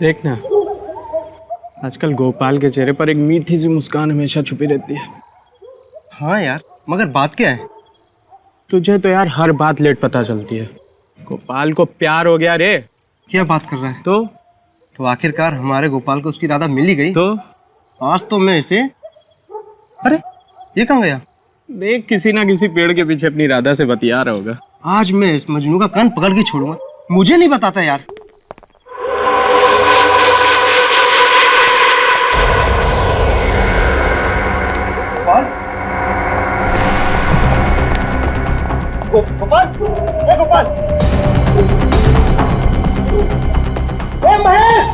देखना, आजकल गोपाल के चेहरे पर एक मीठी सी मुस्कान हमेशा छुपी रहती है। हाँ यार, मगर बात क्या है? तुझे तो यार हर बात लेट पता चलती है। गोपाल को प्यार हो गया रे। क्या बात कर रहा है? तो आखिरकार हमारे गोपाल को उसकी राधा मिल ही गई। तो आज तो मैं इसे, अरे ये कहाँ गया? देख, किसी ना किसी पेड़ के पीछे अपनी राधा से बतिया रहा होगा। आज मैं इस मजनू का कान पकड़ के छोड़ूंगा। मुझे नहीं बताता यार। गोपाल, गोपाल, गोपाल, महेश,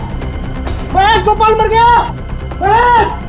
महेश, गोपाल मर गया। महेश!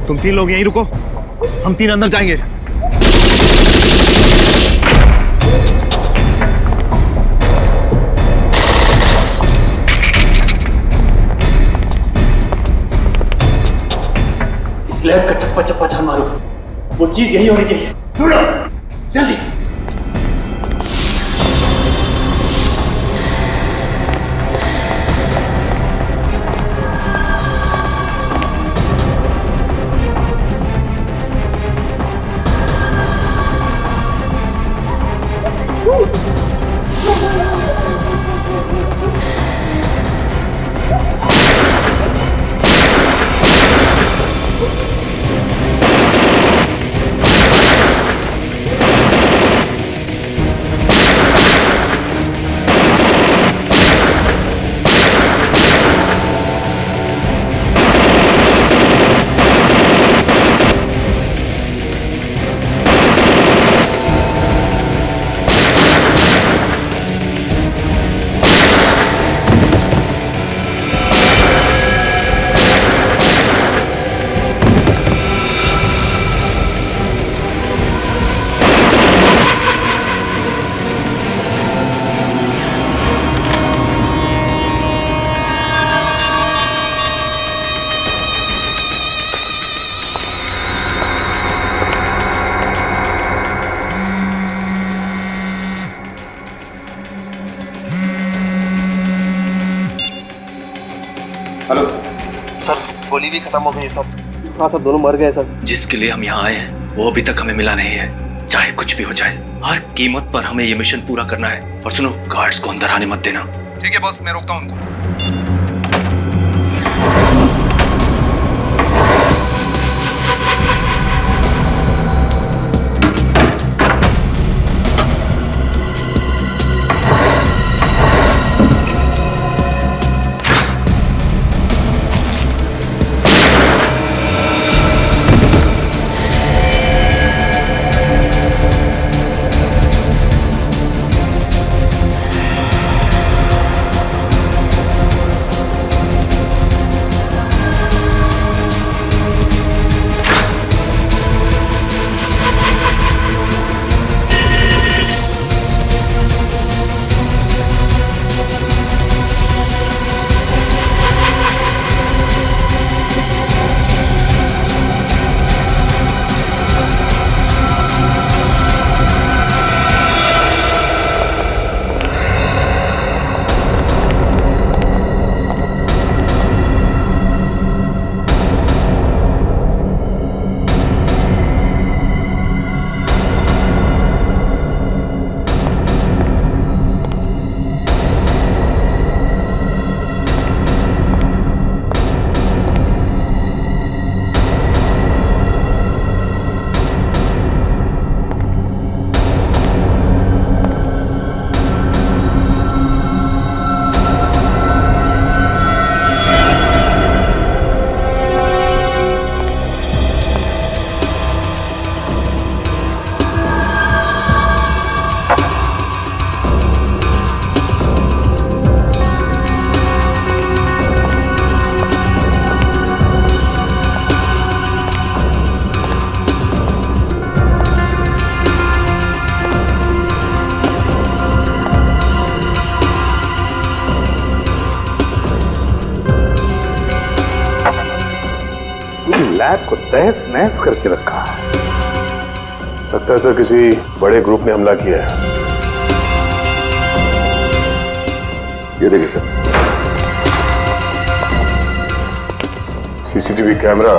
तुम तीन लोग यहीं रुको, हम तीन अंदर जाएंगे। इस लैब का चप्पा चप्पा जान मारो। वो चीज यही होनी चाहिए। ढूंढो जल्दी। हेलो सर, गोली भी खत्म हो गई है सर। हाँ सर, दोनों मर गए सर। जिसके लिए हम यहाँ आए हैं वो अभी तक हमें मिला नहीं है। चाहे कुछ भी हो जाए, हर कीमत पर हमें ये मिशन पूरा करना है। और सुनो, गार्ड्स को अंदर आने मत देना। ठीक है बॉस, मैं रोकता हूं उनको। लैब को तहस नहस करके रखा है। लगता है सर किसी बड़े ग्रुप ने हमला किया है। ये देखिए सर, सीसीटीवी कैमरा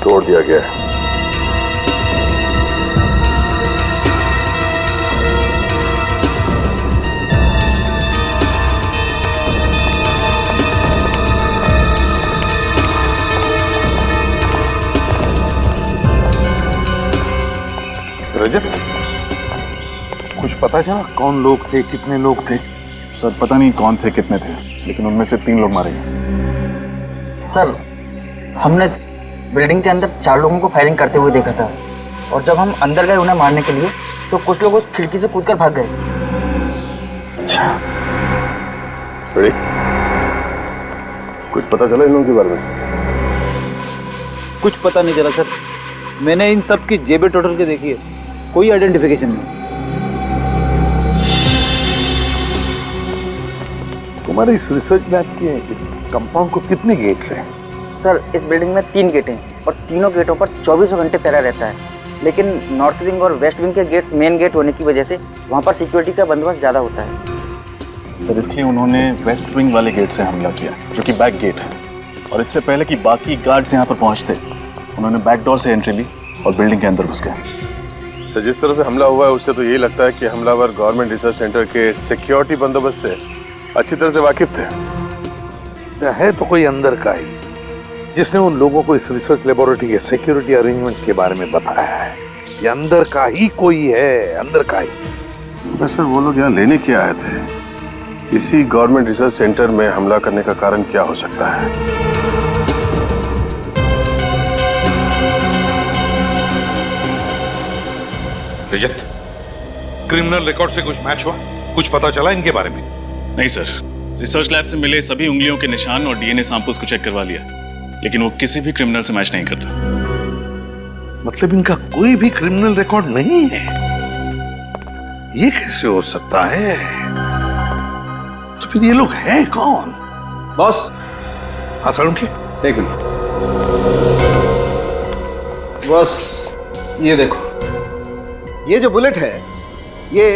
तोड़ दिया गया है। रजत, कुछ पता चला कौन लोग थे, कितने लोग थे? सर पता नहीं कौन थे, कितने थे, लेकिन उनमें से 3 लोग मारे गए। सर हमने बिल्डिंग के अंदर 4 लोगों को फायरिंग करते हुए देखा था, और जब हम अंदर गए उन्हें मारने के लिए तो कुछ लोग उस खिड़की से कूदकर भाग गए। अच्छा, बड़ी कुछ पता चला इन लोगों के बारे में? कुछ पता नहीं चला सर। मैंने इन सब की जेबें टोटल के देखी है, कोई आइडेंटिफिकेशन नहीं। तुम्हारे इस रिसर्च लैब के कंपाउंड को कितने गेट्स हैं? सर इस बिल्डिंग में 3 गेट हैं और तीनों गेटों पर 24 घंटे पहरा रहता है, लेकिन नॉर्थ विंग और वेस्ट विंग के गेट्स मेन गेट होने की वजह से वहाँ पर सिक्योरिटी का बंदोबस्त ज़्यादा होता है। सर इसलिए उन्होंने वेस्ट विंग वाले गेट से हमला किया, जो कि बैक गेट है, और इससे पहले कि बाकी गार्ड्स यहाँ पर पहुँचते उन्होंने बैक डोर से एंट्री ली और बिल्डिंग के अंदर घुस गए। सर जिस तरह से हमला हुआ है उससे तो यही लगता है कि हमलावर गवर्नमेंट रिसर्च सेंटर के सिक्योरिटी बंदोबस्त से अच्छी तरह से वाकिफ थे। है तो कोई अंदर का ही जिसने उन लोगों को इस रिसर्च लेबोरेटरी के सिक्योरिटी अरेंजमेंट्स के बारे में बताया है। ये अंदर का ही कोई है, अंदर का ही। सर वो लोग यहाँ लेने क्या आए थे? इसी गवर्नमेंट रिसर्च सेंटर में हमला करने का कारण क्या हो सकता है? रजत, क्रिमिनल रिकॉर्ड से कुछ मैच हुआ? कुछ पता चला इनके बारे में? नहीं सर, रिसर्च लैब से मिले सभी उंगलियों के निशान और डीएनए सैंपल्स को चेक करवा लिया, लेकिन वो किसी भी क्रिमिनल से मैच नहीं करता। मतलब इनका कोई भी क्रिमिनल रिकॉर्ड नहीं है? ये कैसे हो सकता है? तो फिर ये लोग हैं कौन? बॉस, हाँ सालुंखे, एक मिनट। बॉस ये देखो, ये जो बुलेट है ये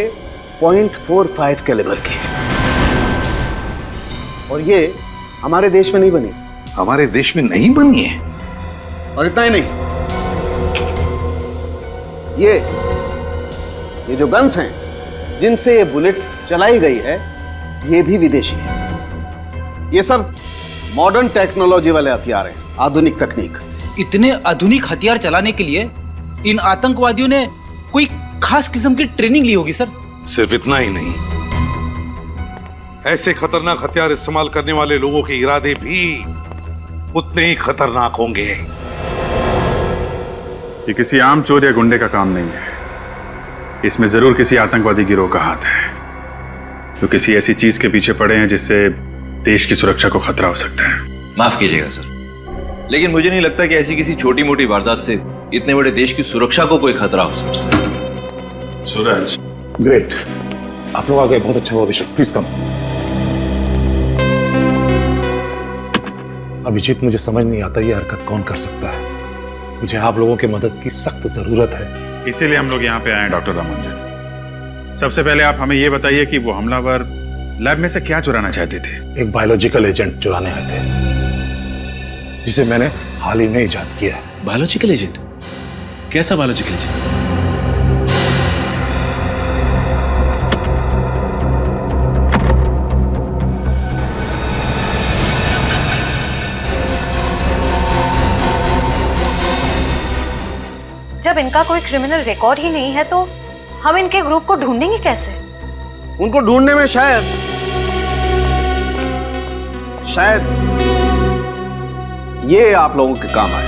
.45 कैलिबर की है, और ये हमारे देश में नहीं बनी। हमारे देश में नहीं बनी है? और इतना ही नहीं, ये जो गन्स हैं जिनसे ये बुलेट चलाई गई है ये भी विदेशी है। ये सब मॉडर्न टेक्नोलॉजी वाले हथियार हैं, आधुनिक तकनीक। इतने आधुनिक हथियार चलाने के लिए इन आतंकवादियों ने कोई खास किस्म की ट्रेनिंग ली होगी सर। सिर्फ इतना ही नहीं, ऐसे खतरनाक हथियार इस्तेमाल करने वाले लोगों के इरादे भी उतने ही खतरनाक होंगे। ये किसी आम चोर या गुंडे का काम नहीं है, इसमें जरूर किसी आतंकवादी गिरोह का हाथ है, जो किसी ऐसी चीज के पीछे पड़े हैं जिससे देश की सुरक्षा को खतरा हो सकता है। माफ कीजिएगा सर, लेकिन मुझे नहीं लगता कि ऐसी किसी छोटी मोटी वारदात से इतने बड़े देश की सुरक्षा को कोई खतरा हो सकता है। सूरज, ग्रेट, आप लोग आ गए, बहुत अच्छा हुआ। अभिषेक प्लीज कम। अभिजीत, मुझे समझ नहीं आता ये हरकत कौन कर सकता है। मुझे आप लोगों की मदद की सख्त जरूरत है। इसीलिए हम लोग यहाँ पे आए हैं डॉक्टर रामानुजन। सबसे पहले आप हमें ये बताइए कि वो हमलावर लैब में से क्या चुराना चाहते थे? एक बायोलॉजिकल एजेंट चुराने आए थे, जिसे मैंने हाल ही में इजाद किया है। Biological agent? कैसा बायोलॉजिकल एजेंट? जब इनका कोई क्रिमिनल रिकॉर्ड ही नहीं है तो हम इनके ग्रुप को ढूंढेंगे कैसे? उनको ढूंढने में शायद ये आप लोगों के काम आए।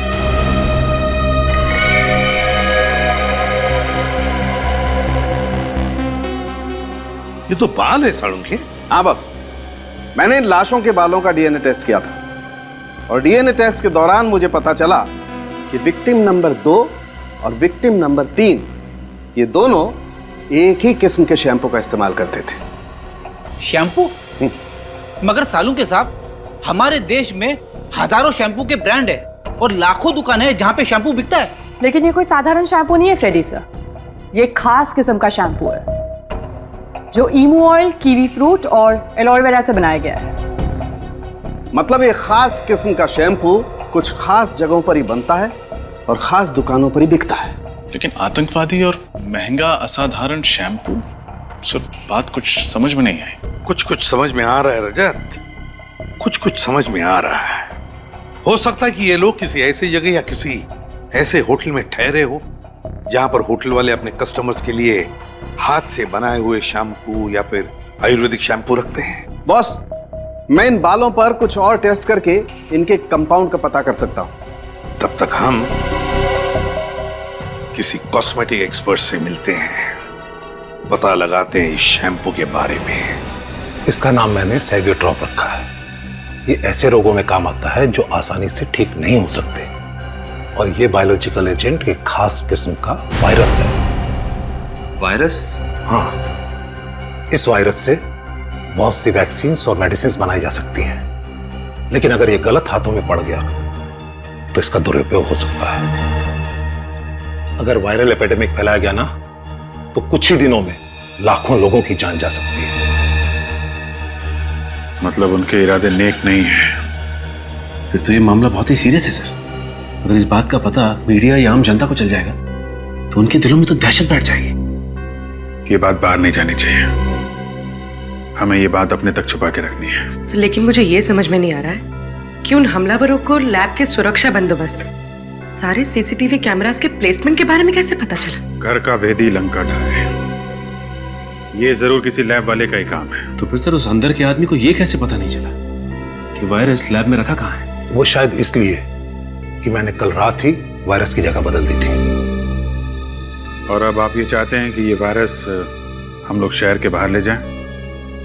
ये तो बाल है सालुंखे। हाँ बस, मैंने इन लाशों के बालों का डीएनए टेस्ट किया था, और डीएनए टेस्ट के दौरान मुझे पता चला कि विक्टिम नंबर 2 और विक्टिम नंबर 3 ये दोनों एक ही किस्म के शैम्पू का इस्तेमाल करते थे। शैम्पू? मगर सालुंखे साहब, हमारे देश में हजारों शैम्पू के ब्रांड है, और लाखों दुकानें हैं जहाँ पे शैम्पू बिकता है। लेकिन ये कोई साधारण शैम्पू नहीं है फ्रेडी सर, ये खास किस्म का शैम्पू है जो ईमू ऑयल, कीवी फ्रूट और एलोवेरा से बनाया गया है। मतलब ये खास किस्म का शैम्पू कुछ खास जगहों पर ही बनता है और खास दुकानों पर ही बिकता है। लेकिन आतंकवादी और महंगा असाधारण शैम्पू, सर बात कुछ समझ में नहीं आई। कुछ कुछ समझ में आ रहा है रजत, कुछ कुछ समझ में आ रहा है। हो सकता है कि ये लोग किसी ऐसी जगह या किसी ऐसे होटल में ठहरे हो जहां पर होटल वाले अपने कस्टमर्स के लिए हाथ से बनाए हुए शैम्पू या फिर आयुर्वेदिक शैम्पू रखते हैं। बॉस, मैं इन बालों पर कुछ और टेस्ट करके इनके कंपाउंड का पता कर सकता हूं। तब तक हम किसी कॉस्मेटिक एक्सपर्ट से मिलते हैं, पता लगाते हैं इस शैम्पू के बारे में। इसका नाम मैंने सैगेट्रॉप रखा है। ये ऐसे रोगों में काम आता है जो आसानी से ठीक नहीं हो सकते, और ये बायोलॉजिकल एजेंट एक खास किस्म का वायरस है। वायरस? हाँ, इस वायरस से बहुत सी वैक्सीन और मेडिसिन बनाई जा सकती हैं, लेकिन अगर ये गलत हाथों में पड़ गया तो इसका दुरुपयोग हो सकता है। अगर वायरल एपिडेमिक फैलाया गया ना, तो कुछ ही दिनों में लाखों लोगों की जान जा सकती है। मतलब उनके इरादे नेक नहीं है। फिर तो ये मामला बहुत ही सीरियस है सर। अगर इस बात का पता मीडिया या आम जनता को चल जाएगा तो उनके दिलों में तो दहशत बैठ जाएगी। ये बात बाहर नहीं जानी चाहिए, हमें ये बात अपने तक छुपा के रखनी है। सर, लेकिन मुझे ये समझ में नहीं आ रहा है कि उन हमलावरों को लैब के सुरक्षा बंदोबस्त, सारे सीसीटीवी कैमरास के प्लेसमेंट के बारे में कैसे पता चला? घर का भेदी लंका ढाए, ये जरूर किसी लैब वाले का ही काम है। तो फिर सर उस अंदर के आदमी को ये कैसे पता नहीं चला कि वायरस लैब में रखा कहाँ है? वो शायद इसलिए कि मैंने कल रात ही वायरस की जगह बदल दी थी। और अब आप ये चाहते हैं कि ये वायरस हम लोग शहर के बाहर ले जाएं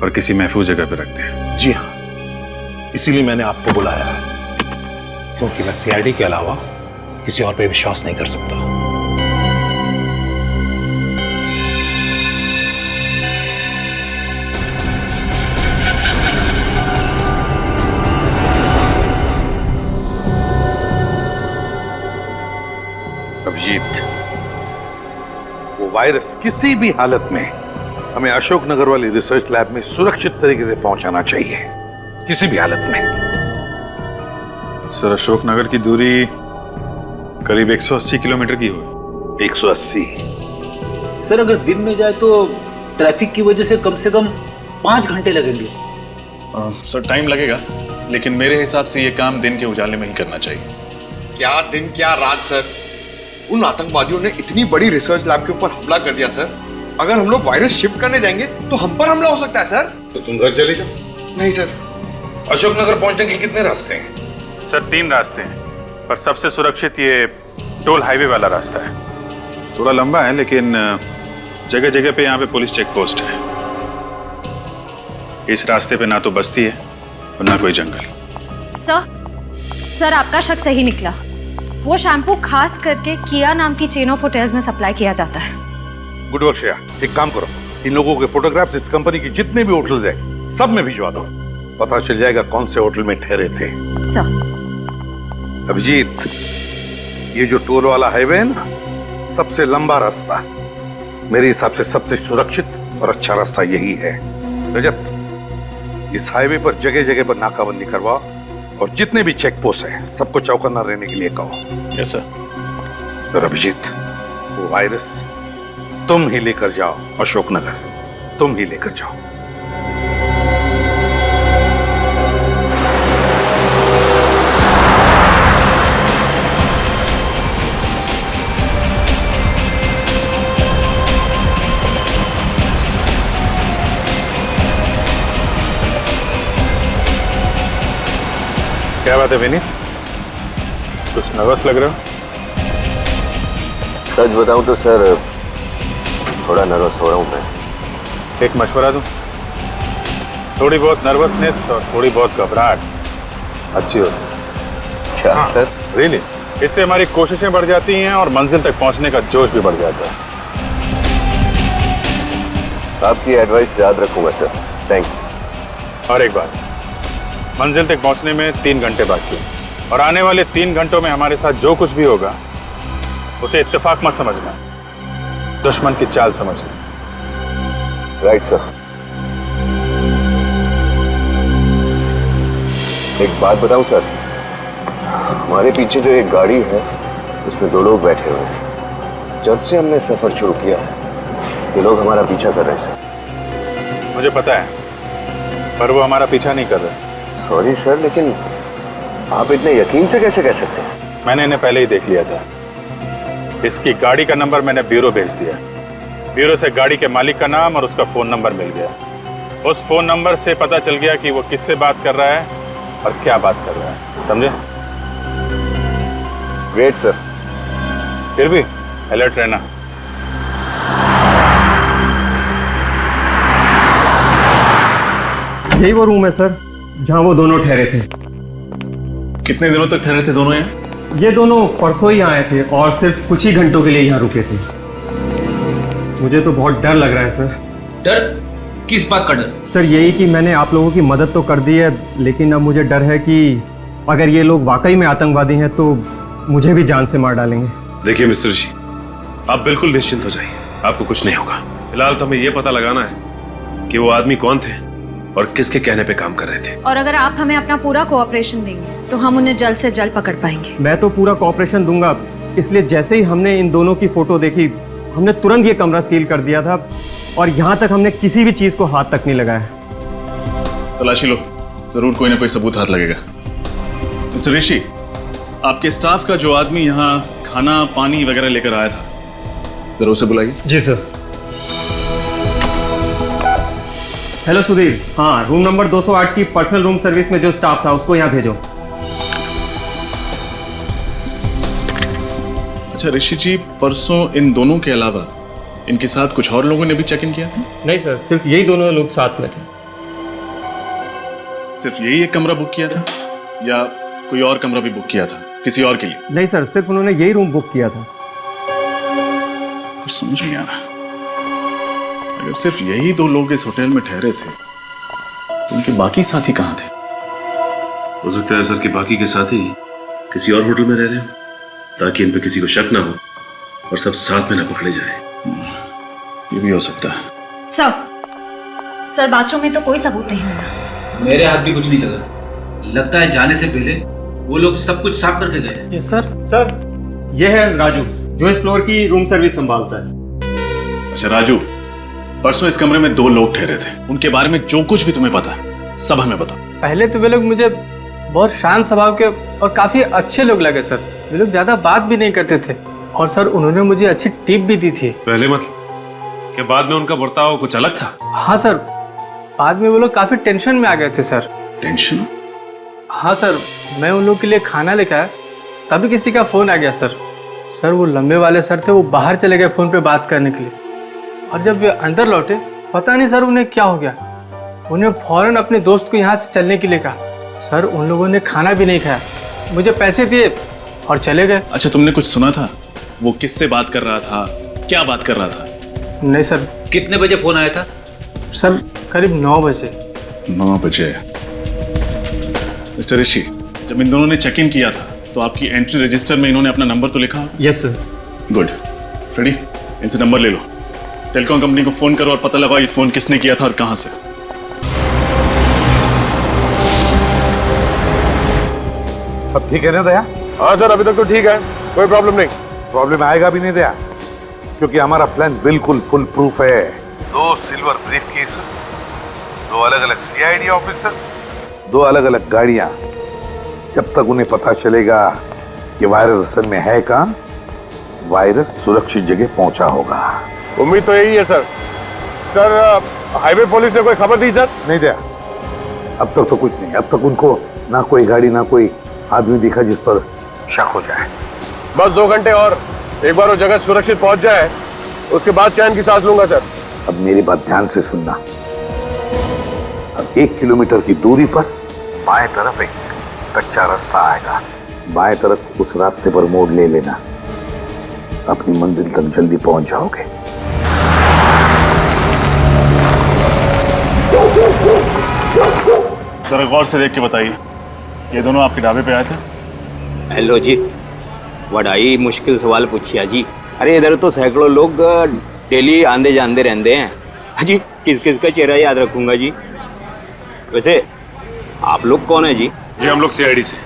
और किसी महफूज जगह पे रखते हैं? जी हाँ, इसीलिए मैंने आपको बुलाया है, क्योंकि मैं सीआईडी के अलावा किसी और पे विश्वास नहीं कर सकता। अभिजीत, वो वायरस किसी भी हालत में हमें अशोकनगर वाली रिसर्च लैब में सुरक्षित तरीके से पहुंचाना चाहिए, किसी भी हालत में। सर, अशोकनगर की दूरी करीब 180 किलोमीटर की होगी। 180? सर, अगर दिन में जाए तो ट्रैफिक की वजह से कम 5 घंटे लगेंगे। सर टाइम लगेगा, लेकिन मेरे हिसाब से ये काम दिन के उजाले में ही करना चाहिए। क्या दिन क्या रात सर, उन आतंकवादियों ने इतनी बड़ी रिसर्च लैब के ऊपर हमला कर दिया सर। अगर हम लोग वायरस शिफ्ट करने जाएंगे तो हम पर हमला हो सकता है सर। तो तुम घर चले जाओ। नहीं सर। अशोकनगर पहुंचने के कितने रास्ते हैं? सर 3 रास्ते हैं, पर सबसे सुरक्षित ये टोल हाईवे वाला रास्ता है। थोड़ा लंबा है, लेकिन जगह जगह पे यहाँ पे पुलिस चेक पोस्ट है। इस रास्ते पे ना तो बस्ती है और ना कोई जंगल। सर आपका शक सही निकला। वो शैम्पू खास करके किया नाम की चेन ऑफ होटल्स में सप्लाई किया जाता है। गुड वर्क श्रेया, एक काम करो, इन लोगों के फोटोग्राफ्स इस कंपनी की जितने भी होटल्स हैं सब में भिजवा दो, पता चल जाएगा कौन से होटल में ठहरे थे। अभिजीत, ये जो टोल वाला हाईवे है ना, सबसे लंबा रास्ता, मेरे हिसाब से सबसे सुरक्षित और अच्छा रास्ता यही है। रजत, इस हाईवे पर जगह जगह पर नाकाबंदी करवाओ और जितने भी चेक पोस्ट है सबको चौकन्ना रहने के लिए कहो। Yes sir. तो अभिजीत, वो वायरस तुम ही लेकर जाओ अशोकनगर, तुम ही लेकर जाओ। क्या बात है विनीत, कुछ नर्वस लग रहे हो? सच बताऊं तो सर थोड़ा नर्वस हो रहा हूं मैं। एक मशवरा दूं? थोड़ी बहुत नर्वसनेस और थोड़ी बहुत घबराहट अच्छी होती है। क्या सर? रियली, इससे हमारी कोशिशें बढ़ जाती हैं और मंजिल तक पहुंचने का जोश भी बढ़ जाता है। आपकी एडवाइस याद रखूंगा सर, थैंक्स। और एक बात, मंजिल तक पहुंचने में 3 घंटे बाकी हैं। और आने वाले 3 घंटों में हमारे साथ जो कुछ भी होगा उसे इत्तेफाक मत समझना, दुश्मन की चाल समझना। Right sir. एक बात बताऊं सर, हमारे पीछे जो एक गाड़ी है उसमें 2 लोग बैठे हुए हैं। जब से हमने सफर शुरू किया है ये लोग हमारा पीछा कर रहे हैं सर। मुझे पता है, पर वो हमारा पीछा नहीं कर रहे। सॉरी सर, लेकिन आप इतने यकीन से कैसे कह सकते हैं? मैंने इन्हें पहले ही देख लिया था। इसकी गाड़ी का नंबर मैंने ब्यूरो भेज दिया। ब्यूरो से गाड़ी के मालिक का नाम और उसका फोन नंबर मिल गया। उस फोन नंबर से पता चल गया कि वो किससे बात कर रहा है और क्या बात कर रहा है, समझे? Great sir. फिर भी अलर्ट रहना। यही वो रूम है सर जहाँ वो दोनों ठहरे थे। कितने दिनों तक ठहरे थे दोनों यहाँ? ये दोनों परसों ही आए थे और सिर्फ कुछ ही घंटों के लिए यहाँ रुके थे। मुझे तो बहुत डर लग रहा है सर। डर? किस बात का डर? सर यही कि मैंने आप लोगों की मदद तो कर दी है, लेकिन अब मुझे डर है कि अगर ये लोग वाकई में आतंकवादी हैं तो मुझे भी जान से मार डालेंगे। देखिए मिस्टर ऋषि, आप बिल्कुल निश्चिंत हो जाइए, आपको कुछ नहीं होगा। फिलहाल तो हमें यह पता लगाना है कि वो आदमी कौन थे और किसके कहने पे काम कर रहे थे। और अगर आप हमें अपना पूरा कोऑपरेशन देंगे तो हम उन्हें जल्द से जल्द पकड़ पाएंगे। मैं तो पूरा कोऑपरेशन दूंगा, इसलिए जैसे ही हमने इन दोनों की फोटो देखी हमने तुरंत ये कमरा सील कर दिया था और यहाँ तक हमने किसी भी चीज को हाथ तक नहीं लगाया। तलाशी लो, जरूर कोई ना कोई सबूत हाथ लगेगा। मिस्टर ऋषि, आपके स्टाफ का जो आदमी यहाँ खाना पानी वगैरह लेकर आया था, जरा उसे बुलाइए। जी सर। हेलो सुधीर, हाँ रूम नंबर 208 की पर्सनल रूम सर्विस में जो स्टाफ था उसको यहाँ भेजो। अच्छा ऋषि जी, परसों इन दोनों के अलावा इनके साथ कुछ और लोगों ने भी चेक इन किया था? नहीं सर, सिर्फ यही दोनों लोग साथ में थे। सिर्फ यही एक कमरा बुक किया था या कोई और कमरा भी बुक किया था किसी और के लिए? नहीं सर, सिर्फ उन्होंने यही रूम बुक किया था। कुछ समझ नहीं आ रहा। अगर सिर्फ यही 2 लोग इस होटल में ठहरे थे तो उनके बाकी साथी कहाँ थे? हो सकता है सर कि बाकी के साथी किसी और होटल में रह रहे हो ताकि इन पे किसी को शक ना हो और सब साथ में ना पकड़े जाए। ये भी हो सकता है। सर बाथरूम में तो कोई सबूत नहीं मिला। मेरे हाथ भी कुछ नहीं लगा। लगता है जाने से पहले वो लोग सब कुछ साफ करके गए। Yes sir. सर ये है राजू जो इस फ्लोर की रूम सर्विस संभालता है। अच्छा राजू, परसों इस कमरे में 2 लोग ठहरे थे, उनके बारे में जो कुछ भी तुम्हें पता है सब हमें बताओ। पहले तो वे लोग मुझे बहुत शांत स्वभाव के और काफी अच्छे लोग लगे सर। वे लोग ज्यादा बात भी नहीं करते थे और सर उन्होंने मुझे अच्छी टिप भी दी थी। पहले मतलब कि बाद में उनका बर्ताव कुछ अलग था? हाँ सर, बाद में वो लोग काफी टेंशन में आ गए थे सर। टेंशन? हाँ सर, मैं उन लोग के लिए खाना लेकर आया तभी किसी का फोन आ गया सर। सर वो लंबे वाले सर थे, वो बाहर चले गए फोन पे बात करने के लिए और जब वे अंदर लौटे पता नहीं सर उन्हें क्या हो गया। उन्हें फौरन अपने दोस्त को यहाँ से चलने के लिए कहा। सर उन लोगों ने खाना भी नहीं खाया, मुझे पैसे दिए और चले गए। अच्छा तुमने कुछ सुना था? वो किससे बात कर रहा था, क्या बात कर रहा था? नहीं सर। कितने बजे फोन आया था? सर करीब 9 बजे। 9 बजे। मिस्टर ऋषि, जब इन दोनों ने चेक इन किया था तो आपकी एंट्री रजिस्टर में इन्होंने अपना नंबर तो लिखा? Yes sir. गुड। फ्रेडी, इनसे नंबर ले लो, टेलीकॉम कंपनी को फोन करो और पता लगाओ ये फोन किसने किया था और कहां से। सब ठीक है ना दया? हाँ सर, अभी तक तो ठीक है, कोई प्रॉब्लम नहीं। प्रॉब्लम आएगा भी नहीं दया, क्योंकि हमारा प्लान बिल्कुल फुल प्रूफ है। 2 सिल्वर ब्रीफ केसेस, 2 अलग अलग सीआईडी ऑफिसर्स, 2 अलग अलग गाड़ियां। जब तक उन्हें पता चलेगा कि वायरस असल में है कहां, वायरस सुरक्षित जगह पहुंचा होगा। उम्मीद तो यही है सर। सर हाईवे पुलिस ने कोई खबर दी सर? नहीं दया, अब तक तो कुछ नहीं। अब तक उनको ना कोई गाड़ी ना कोई आदमी दिखा जिस पर शक हो जाए। बस 2 घंटे और, एक बार वो जगह सुरक्षित पहुंच जाए उसके बाद चैन की सांस लूंगा सर। अब मेरी बात ध्यान से सुनना। अब 1 किलोमीटर की दूरी पर बाएं तरफ एक कच्चा रास्ता आएगा, बाएं तरफ उस रास्ते पर मोड़ ले लेना, अपनी मंजिल तक जल्दी पहुंच जाओगे। जरा गौर से देख के बताइए, ये दोनों आपके ढाबे पे आए थे? हेलो जी, बड़ाई मुश्किल सवाल पूछिया जी। अरे इधर तो सैकड़ों लोग डेली आंदे जांदे रहते हैं। हाँ जी, किस किस का चेहरा याद रखूंगा जी। वैसे आप लोग कौन है जी? जी हम लोग सीआईडी से।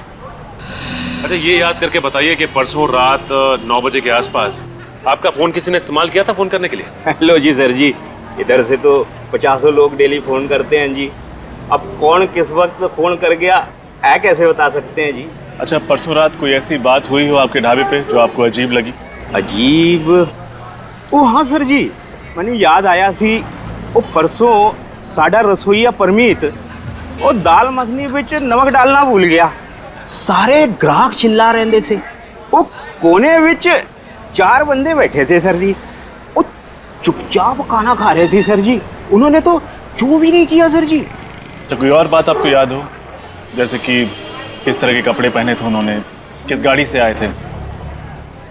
अच्छा ये याद करके बताइए कि परसों रात 9 बजे के आसपास आपका फोन किसी ने इस्तेमाल किया था फोन करने के लिए? हेलो जी सर जी, इधर से तो 50 लोग डेली फोन करते हैं जी। अब कौन किस वक्त फोन कर गया है कैसे बता सकते हैं जी? अच्छा, परसों रात कोई ऐसी बात हुई हो आपके ढाबे पे जो आपको अजीब लगी? अजीब? ओ हाँ सर जी, मैंने याद आया थी। वो परसों साडा रसोईया परमीत वो दाल मखनी बिच नमक डालना भूल गया। सारे ग्राहक चिल्ला रहे थे। वो कोने विच 4 बंदे बैठे थे सर जी। वो चुपचाप खाना खा रहे थे सर जी। उन्होंने तो चू भी नहीं किया सर जी। तो कोई और बात आपको याद हो, जैसे कि किस तरह के कपड़े पहने थे उन्होंने, किस गाड़ी से आए थे?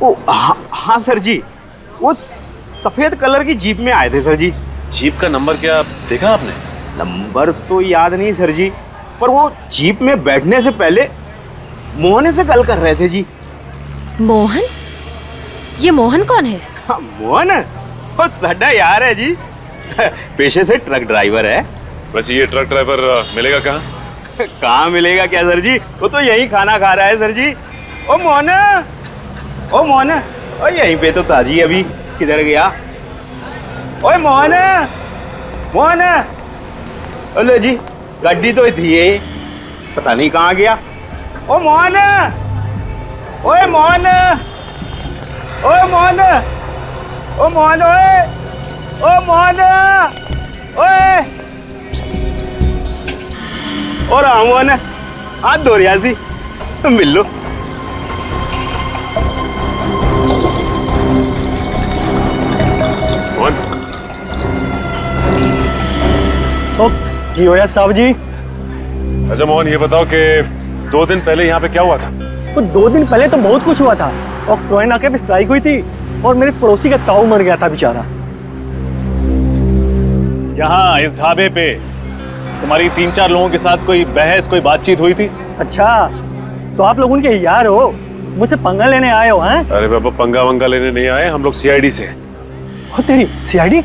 ओ हाँ सर जी, वो सफेद कलर की जीप में आए थे सर जी। जीप का नंबर क्या देखा आपने? नंबर तो याद नहीं सर जी, पर वो जीप में बैठने से पहले मोहन से गल कर रहे थे जी। मोहन? ये मोहन कौन है? हाँ, मोहन वो साडा यार है जी। पेशे से ट्रक ड्राइवर है। वैसे ये ट्रक ड्राइवर मिलेगा कहाँ? कहाँ मिलेगा क्या सर जी, वो तो यही खाना खा रहा है सर जी। ओ मोहन, ओ मोहन, ओ यहीं पे तो था जी। अभी किधर गया? ओए मोहन, मोहन, हेलो जी, गाड़ी तो थी ये, पता नहीं कहाँ गया। ओ मोहन, ओए मोहन, ओए मोहन, ओ मोहन, ओए, ओ मोहन, ओए। और मोहन हाथ धो रहा सी, मिल लो। की होया साहब जी? अच्छा मोहन ये बताओ कि 2 दिन पहले यहाँ पे क्या हुआ था? तो 2 दिन पहले तो बहुत कुछ हुआ था। और क्रोए नाके पे स्ट्राइक हुई थी और मेरे पड़ोसी का ताऊ मर गया था बेचारा। यहाँ इस ढाबे पे तुम्हारी 3-4 लोगों के साथ कोई बहस, कोई बातचीत हुई थी? अच्छा, तो आप लोग उनके यार हो, मुझसे पंगा लेने आए हो? हैं? अरे बाबा पंगा वंगा लेने नहीं आए, हम लोग सीआईडी से। हो तेरी सीआईडी?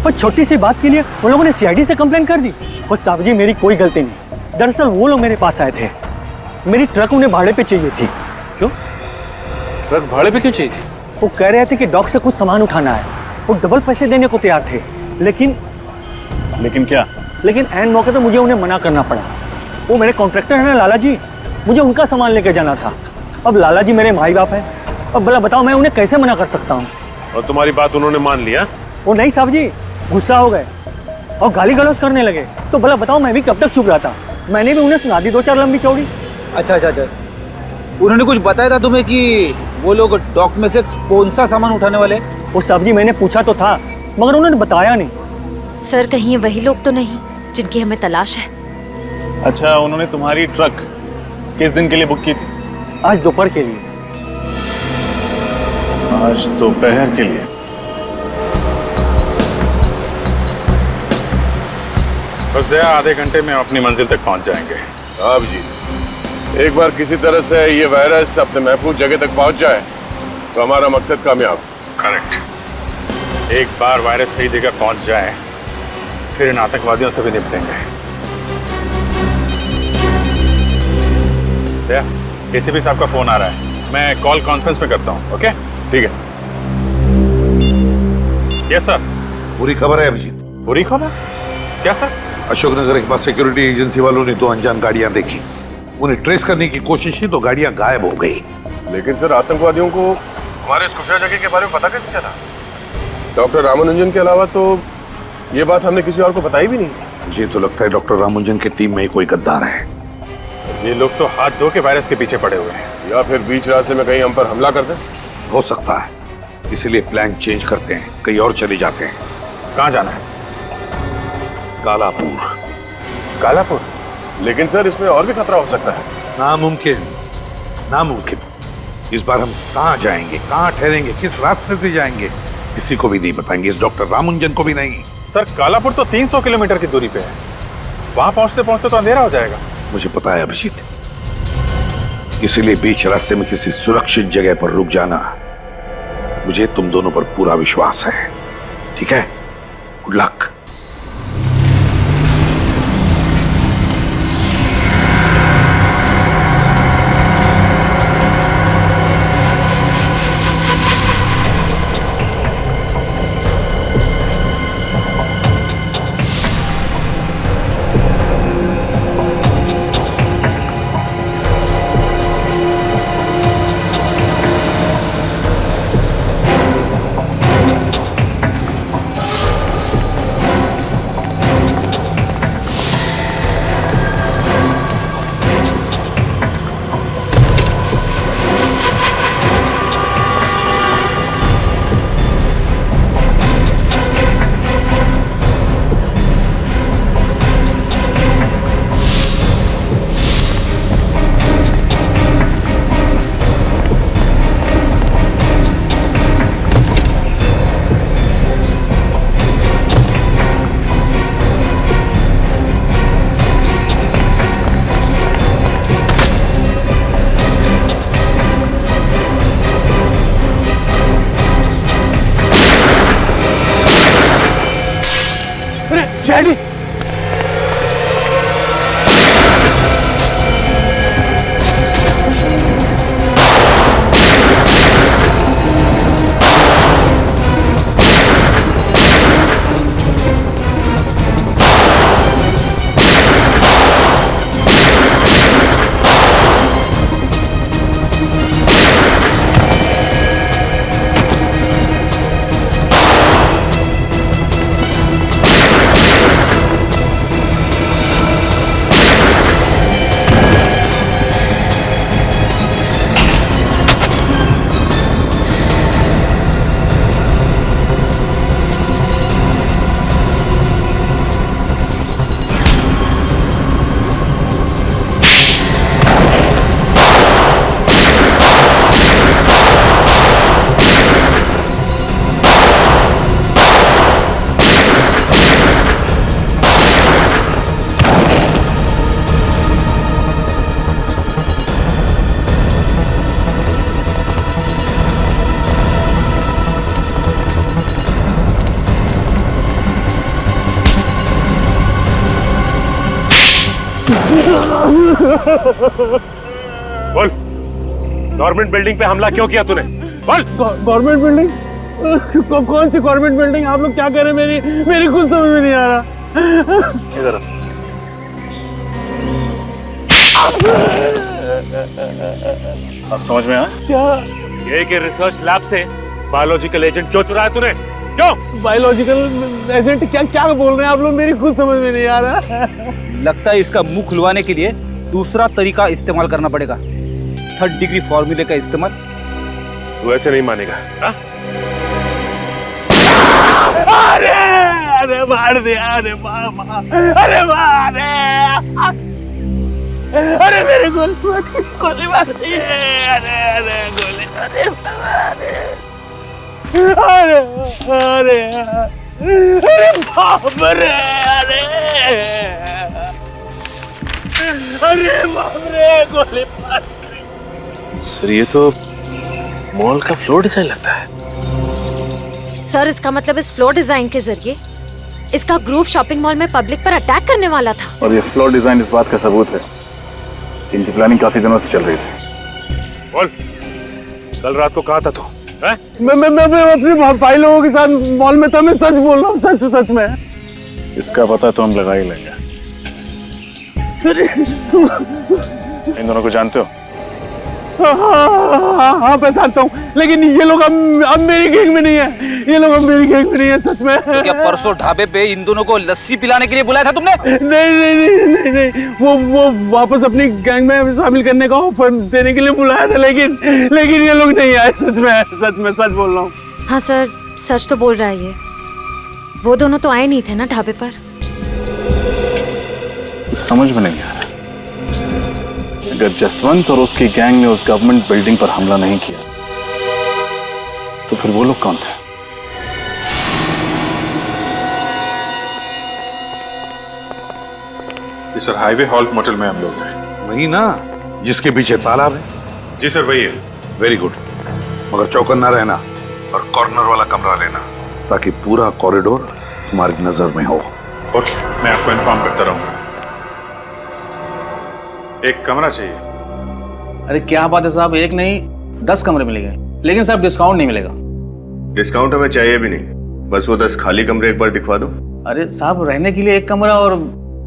पर छोटी सी बात के लिए उन लोगों ने सीआईडी से कंप्लेंट कर दी। और साहब जी मेरी कोई गलती नहीं। दरअसल वो लोग मेरे पास आए थे, मेरी ट्रक उन्हें भाड़े पे चाहिए थी। क्यों? ट्रक भाड़े पे क्यों चाहिए थी? वो कह रहे थे कि डॉक से कुछ सामान उठाना है। वो डबल पैसे देने को तैयार थे, लेकिन क्या? लेकिन एन मौके पे मुझे उन्हें मना करना पड़ा। वो मेरे कॉन्ट्रैक्टर हैं ना लाला जी, मुझे उनका सामान लेकर जाना था। अब लाला जी मेरे माई बाप हैं, अब भला बताओ मैं उन्हें कैसे मना कर सकता हूँ? और तुम्हारी बात उन्होंने मान लिया? वो नहीं साहब जी, गुस्सा हो गए और गाली गलौज करने लगे। तो भला बताओ मैं भी कब तक चुप रहा था? मैंने भी उन्हें सुना दी 2-4 लंबी चौड़ी। अच्छा, उन्होंने कुछ बताया था तुम्हें कि वो लोग डॉक में से कौन सा सामान उठाने वाले? वो साहब जी मैंने पूछा तो था, मगर उन्होंने बताया नहीं। सर कहीं ये वही लोग तो नहीं जिनकी हमें तलाश है? अच्छा, उन्होंने तुम्हारी ट्रक किस दिन के लिए बुक की थी? आज दोपहर के लिए। आज दोपहर के लिए? बस दया, आधे घंटे में अपनी मंजिल तक पहुंच जाएंगे। साहब जी, एक बार किसी तरह से ये वायरस अपने महफूज जगह तक पहुंच जाए तो हमारा मकसद कामयाब। करेक्ट। एक बार वायरस सही जगह पहुंच जाए फिर इन आतंकवादियों से भी निपटेंगे। दया, एसीपी साहब का फोन आ रहा है, मैं कॉल कॉन्फ्रेंस में करता हूं। ओके ठीक है। Yes sir. बुरी खबर है अभिजीत। बुरी खबर? क्या सर? अशोकनगर के पास सिक्योरिटी एजेंसी वालों ने 2 अनजान गाड़ियां देखी। उन्हें ट्रेस करने की कोशिश की तो गाड़ियां गायब हो गई। लेकिन सर आतंकवादियों को हमारे इस खुफिया जगह के बारे में पता कैसे चला? डॉक्टर रामानुजन के अलावा तो ये बात हमने किसी और को बताई भी नहीं। मुझे तो लगता है डॉक्टर रामानुजन की टीम में ही कोई गद्दार है। ये लोग तो हाथ धो के वायरस के पीछे पड़े हुए हैं। या फिर बीच रास्ते में कहीं हम पर हमला कर दें। हो सकता है, इसीलिए प्लान चेंज करते हैं, कहीं और चले जाते हैं। कहाँ जाना है? कालापुर। कालापुर? लेकिन सर इसमें और भी खतरा हो सकता है। नामुमकिन, नामुमकिन। इस बार हम कहाँ जाएंगे, कहाँ ठहरेंगे, किस रास्ते से जाएंगे, किसी को भी नहीं बताएंगे, इस डॉक्टर रामानुजन को भी नहीं। सर कालापुर तो 300 किलोमीटर की दूरी पे है, वहां पहुंचते पहुंचते तो अंधेरा हो जाएगा। मुझे पता है अभिजीत, इसीलिए बीच रास्ते में किसी सुरक्षित जगह पर रुक जाना। मुझे तुम दोनों पर पूरा विश्वास है, ठीक है? Good luck. शैली, बोल, गवर्नमेंट बिल्डिंग पे हमला क्यों किया तूने? बोल। Government building? कौन सी गवर्नमेंट बिल्डिंग? आप लोग क्या कह रहे हैं? मेरी कुछ समझ में नहीं आ रहा। इधर अब समझ में आया क्या? ये कि रिसर्च लैब से बायोलॉजिकल एजेंट क्यों चुराया तूने? क्यों? Biological agent? क्या बोल रहे हैं आप लोग? मेरी खुद समझ में नहीं आ रहा। लगता है इसका मुंह खुलवाने के लिए दूसरा तरीका इस्तेमाल करना पड़ेगा, 3rd डिग्री फॉर्मूले का इस्तेमाल। तू ऐसे नहीं मानेगा। अरे अरे मार दिया, अरे अरे मार, अरे मेरे गोली मार दी, अरे अरे गोली, अरे अरे अरे अरे बाप रे, अरे अरे बाप रे, गोली मार। सर ये तो मॉल का फ्लोर डिजाइन लगता है। सर इसका मतलब इस फ्लोर डिजाइन के जरिए इसका ग्रुप शॉपिंग मॉल में पब्लिक पर अटैक करने वाला था। और ये फ्लोर डिजाइन इस बात का सबूत है कि इनकी प्लानिंग काफी दिनों से चल रही थी। बोल, कल रात को कहाँ था तू? मैं अपने भाई लोगों के साथ मॉल में था। मैं सच बोल रहा हूँ, सच में। इसका पता तो हम लगा ही लेंगे। इन दोनों को जानते हो? हाँ पहचानता हूँ, लेकिन ये लोग अब मेरी गैंग में नहीं है। ये लोग अब मेरी गैंग में नहीं है, सच में। तो क्या परसों ढाबे पे इन दोनों को लस्सी पिलाने के लिए बुलाया था तुमने? नहीं, वो वापस अपनी गैंग में शामिल करने का ऑफर देने के लिए बुलाया था, लेकिन ये लोग नहीं आए। सच बोल रहा हूँ। हाँ सर, सच तो बोल रहा है ये। वो दोनों तो आए नहीं थे ना ढाबे पर। समझ में नहीं आ रहा, अगर जसवंत और उसकी गैंग ने उस गवर्नमेंट बिल्डिंग पर हमला नहीं किया तो फिर वो लोग कौन थे? सर हाईवे हॉल्ट मोटल में हम लोग हैं। वही ना, जिसके पीछे तालाब है? जी सर, वही है। वेरी गुड, मगर चौकन्ना रहना और कॉर्नर वाला कमरा लेना, ताकि पूरा कॉरिडोर तुम्हारी नजर में हो। ओके, मैं आपको इन्फॉर्म करता रहूंगा। एक कमरा चाहिए। अरे क्या बात है साहब, एक नहीं 10 कमरे मिलेंगे, लेकिन साहब डिस्काउंट नहीं मिलेगा। डिस्काउंट हमें चाहिए भी नहीं, बस वो 10 खाली कमरे एक बार दिखवा दो। अरे साहब, रहने के लिए एक कमरा और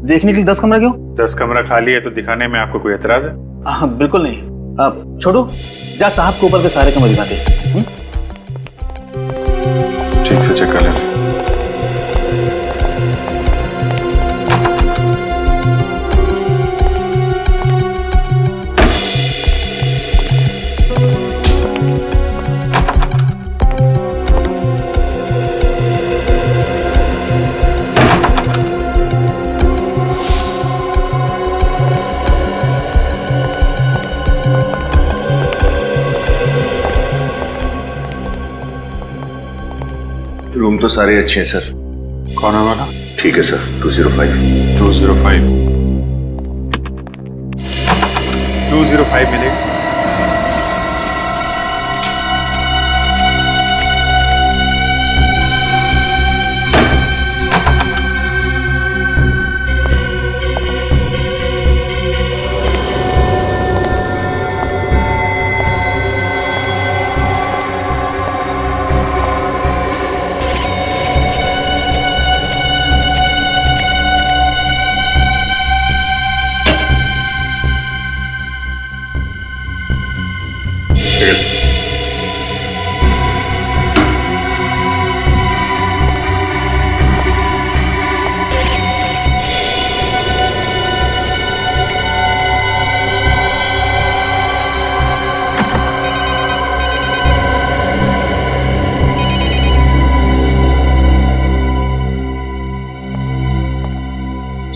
देखने के लिए 10 कमरा क्यों? 10 कमरा खाली है तो दिखाने में आपको कोई एतराज है? हाँ बिल्कुल नहीं। आप छोड़ो, जा साहब को ऊपर के सारे कमरे दिखा दे। ठीक से चेक कर लें। रूम तो सारे अच्छे हैं सर। कौन है वाला? ठीक है सर, 205 मिलेगा।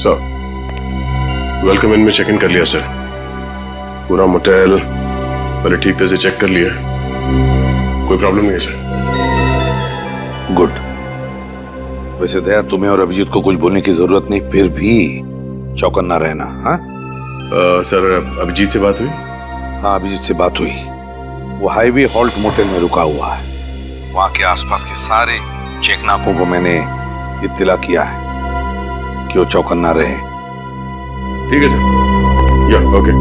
सर, वेलकम इन में चेक इन कर लिया सर। पूरा मोटेल पहले ठीक तरह से चेक कर लिया, कोई प्रॉब्लम नहीं है सर। गुड। वैसे दया, तुम्हें और अभिजीत को कुछ बोलने की जरूरत नहीं, फिर भी चौकन्ना रहना। हाँ सर, अभिजीत से बात हुई? हाँ, अभिजीत से बात हुई। वो हाईवे हॉल्ट मोटेल में रुका हुआ है। वहां के आसपास के सारे चेकनाकों को मैंने इत्तला किया है कि वो चौकन्ना रहे। ठीक है सर। या ओके।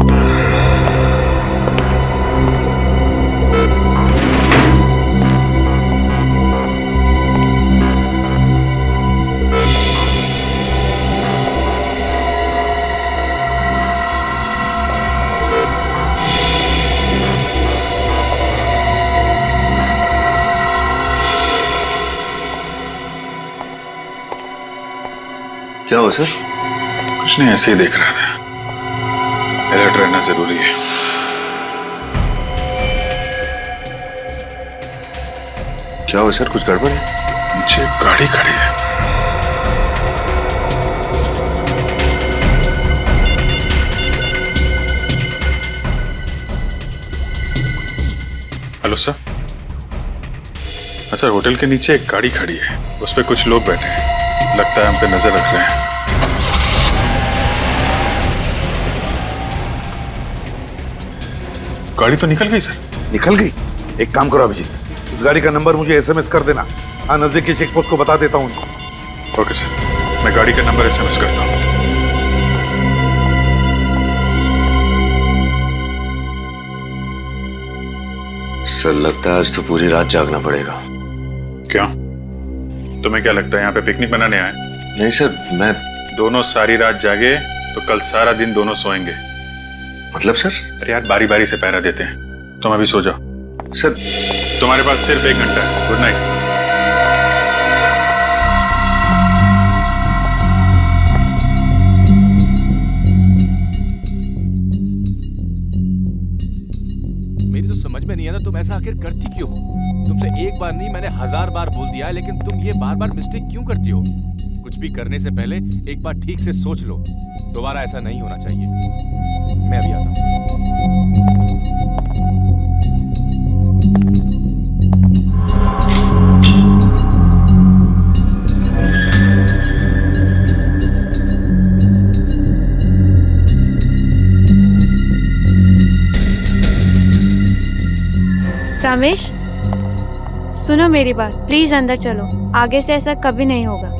क्या हुआ सर? कुछ नहीं, ऐसे ही देख रहा था। अलर्ट रहना जरूरी है। क्या हुआ सर, कुछ गड़बड़ है? नीचे गाड़ी खड़ी है। Hello sir. हाँ सर, होटल के नीचे एक गाड़ी खड़ी है, उस पर कुछ लोग बैठे हैं, लगता है हम पे नजर रख रहे हैं। गाड़ी तो निकल गई सर। निकल गई? एक काम करो अभिजीत, उस गाड़ी का नंबर मुझे एसएमएस कर देना। हाँ, नजदीक के चेक पोस्ट को बता देता हूँ उनको। ओके सर, मैं गाड़ी का नंबर एसएमएस करता हूँ। सर, लगता है आज तो पूरी रात जागना पड़ेगा। क्यों? तुम्हें क्या लगता है यहाँ पे पिकनिक मनाने आए? नहीं सर, मैं दोनों सारी रात जागे तो कल सारा दिन दोनों सोएंगे। मतलब सर? अरे यार, बारी बारी से पहरा देते हैं। तुम अभी सो जाओ। सर, तुम्हारे पास सिर्फ 1 घंटा है। Good night. मेरी तो समझ में नहीं आता तुम ऐसा आखिर करती क्यों हो? तुमसे एक बार नहीं, मैंने 1000 बार बोल दिया है, लेकिन तुम ये बार बार मिस्टेक क्यों करती हो? कुछ भी करने से पहले एक बार ठीक से सोच लो। दोबारा ऐसा नहीं होना चाहिए। मैं अभी आता हूँ। रमेश, सुनो मेरी बात, प्लीज अंदर चलो, आगे से ऐसा कभी नहीं होगा।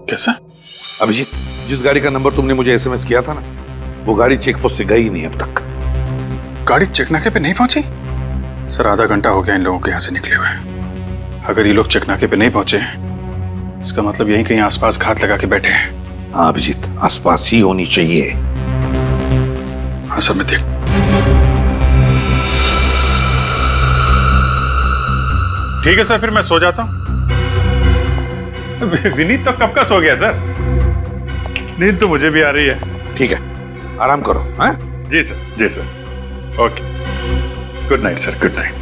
कैसा? अभिजीत, जिस गाड़ी का नंबर तुमने मुझे एसएमएस किया था ना, वो गाड़ी चेक पोस्ट से गई नहीं अब तक। गाड़ी चेकनाके पे नहीं पहुंची? सर आधा घंटा हो गया इन लोगों के यहाँ से निकले हुए। अगर ये लोग चेकनाके पे नहीं पहुंचे, इसका मतलब यहीं कहीं आसपास घात लगा के बैठे हैं। हाँ अभिजीत, आसपास ही होनी चाहिए। हाँ सर, मैं देख। ठीक है सर, फिर मैं सो जाता हूँ। विनीत तो कब का सो गया सर। नींद तो मुझे भी आ रही है। ठीक है, आराम करो। हाँ जी सर, जी sir. Okay, good night sir, good night.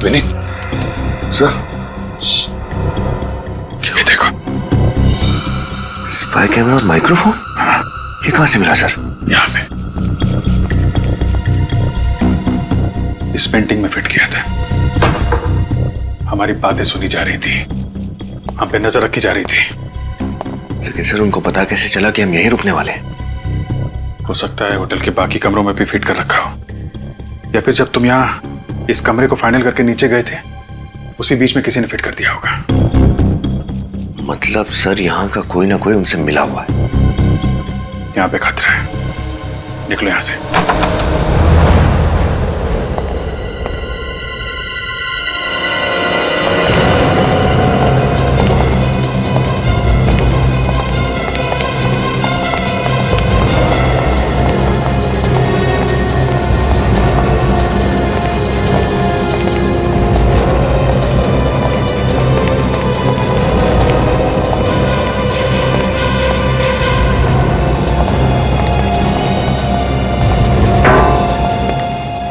Vineet sir, ये देखो, स्पाई कैमरा और माइक्रोफोन। ये कहां से मिला सर? यहाँ पे इस पेंटिंग में फिट किया था। हमारी बातें सुनी जा रही थी, हम पे नजर रखी जा रही थी। लेकिन सर, उनको पता कैसे चला कि हम यहीं रुकने वाले हैं? हो सकता है होटल के बाकी कमरों में भी फिट कर रखा हो, या फिर जब तुम यहाँ इस कमरे को फाइनल करके नीचे गए थे, उसी बीच में किसी ने फिट कर दिया होगा। मतलब सर, यहाँ का कोई ना कोई उनसे मिला हुआ है। यहाँ पे खतरा है, निकलो यहाँ से।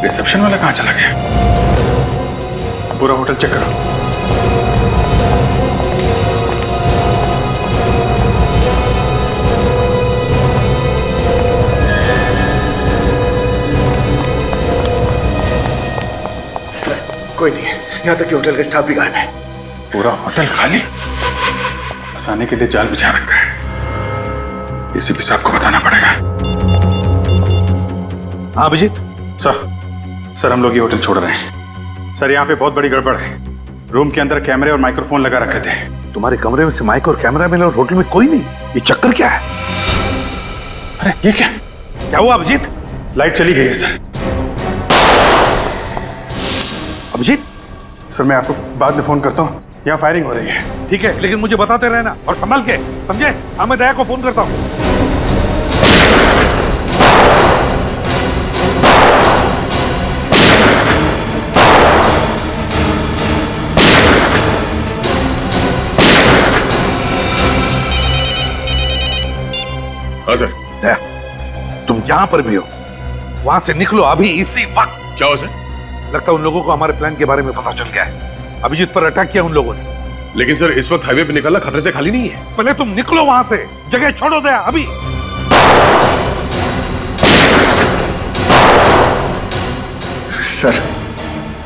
रिसेप्शन वाला कहां चला गया? पूरा होटल चेक करो। सर, कोई नहीं है, यहाँ तक कि होटल का स्टाफ भी गायब है। पूरा होटल खाली? फंसाने के लिए जाल बिछा रखा है। एसीपी साहब को बताना पड़ेगा। हाँ अभिजीत। सर हम लोग ये होटल छोड़ रहे हैं। सर यहाँ पे बहुत बड़ी गड़बड़ है। रूम के अंदर कैमरे और माइक्रोफोन लगा रखे थे। तुम्हारे कमरे में से माइक और कैमरा मिला और होटल में कोई नहीं? ये चक्कर क्या है? अरे ये क्या हुआ अभिजीत? लाइट चली गई है सर। अभिजीत? सर मैं आपको बाद में फोन करता हूँ, यहाँ फायरिंग हो रही है। ठीक है, लेकिन मुझे बताते रहना और संभल के, समझे? हाँ, मैं दया को फोन करता हूँ। हाँ सर। दया, तुम जहां पर भी हो वहां से निकलो अभी, इसी वक्त। क्या हो सर? लगता है उन लोगों को हमारे प्लान के बारे में पता चल गया है। अभिजीत पर अटैक किया उन लोगों ने। लेकिन सर इस वक्त हाईवे पे निकलना खतरे से खाली नहीं है। पहले तुम निकलो वहां से, जगह छोड़ो दया अभी। सर,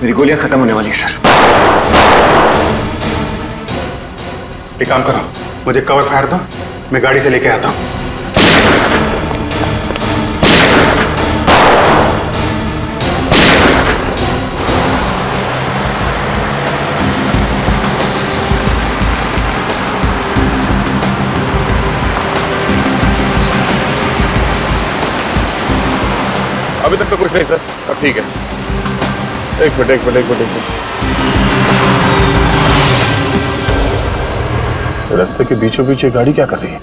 मेरी गोलियां खत्म होने वाली सर। एक काम करो, मुझे कवर फायर दो, मैं गाड़ी से लेके आता हूँ। अभी तक तो कुछ नहीं सर, सब ठीक है। एक मिनट। रास्ते के बीचों बीच ये गाड़ी क्या कर रही है?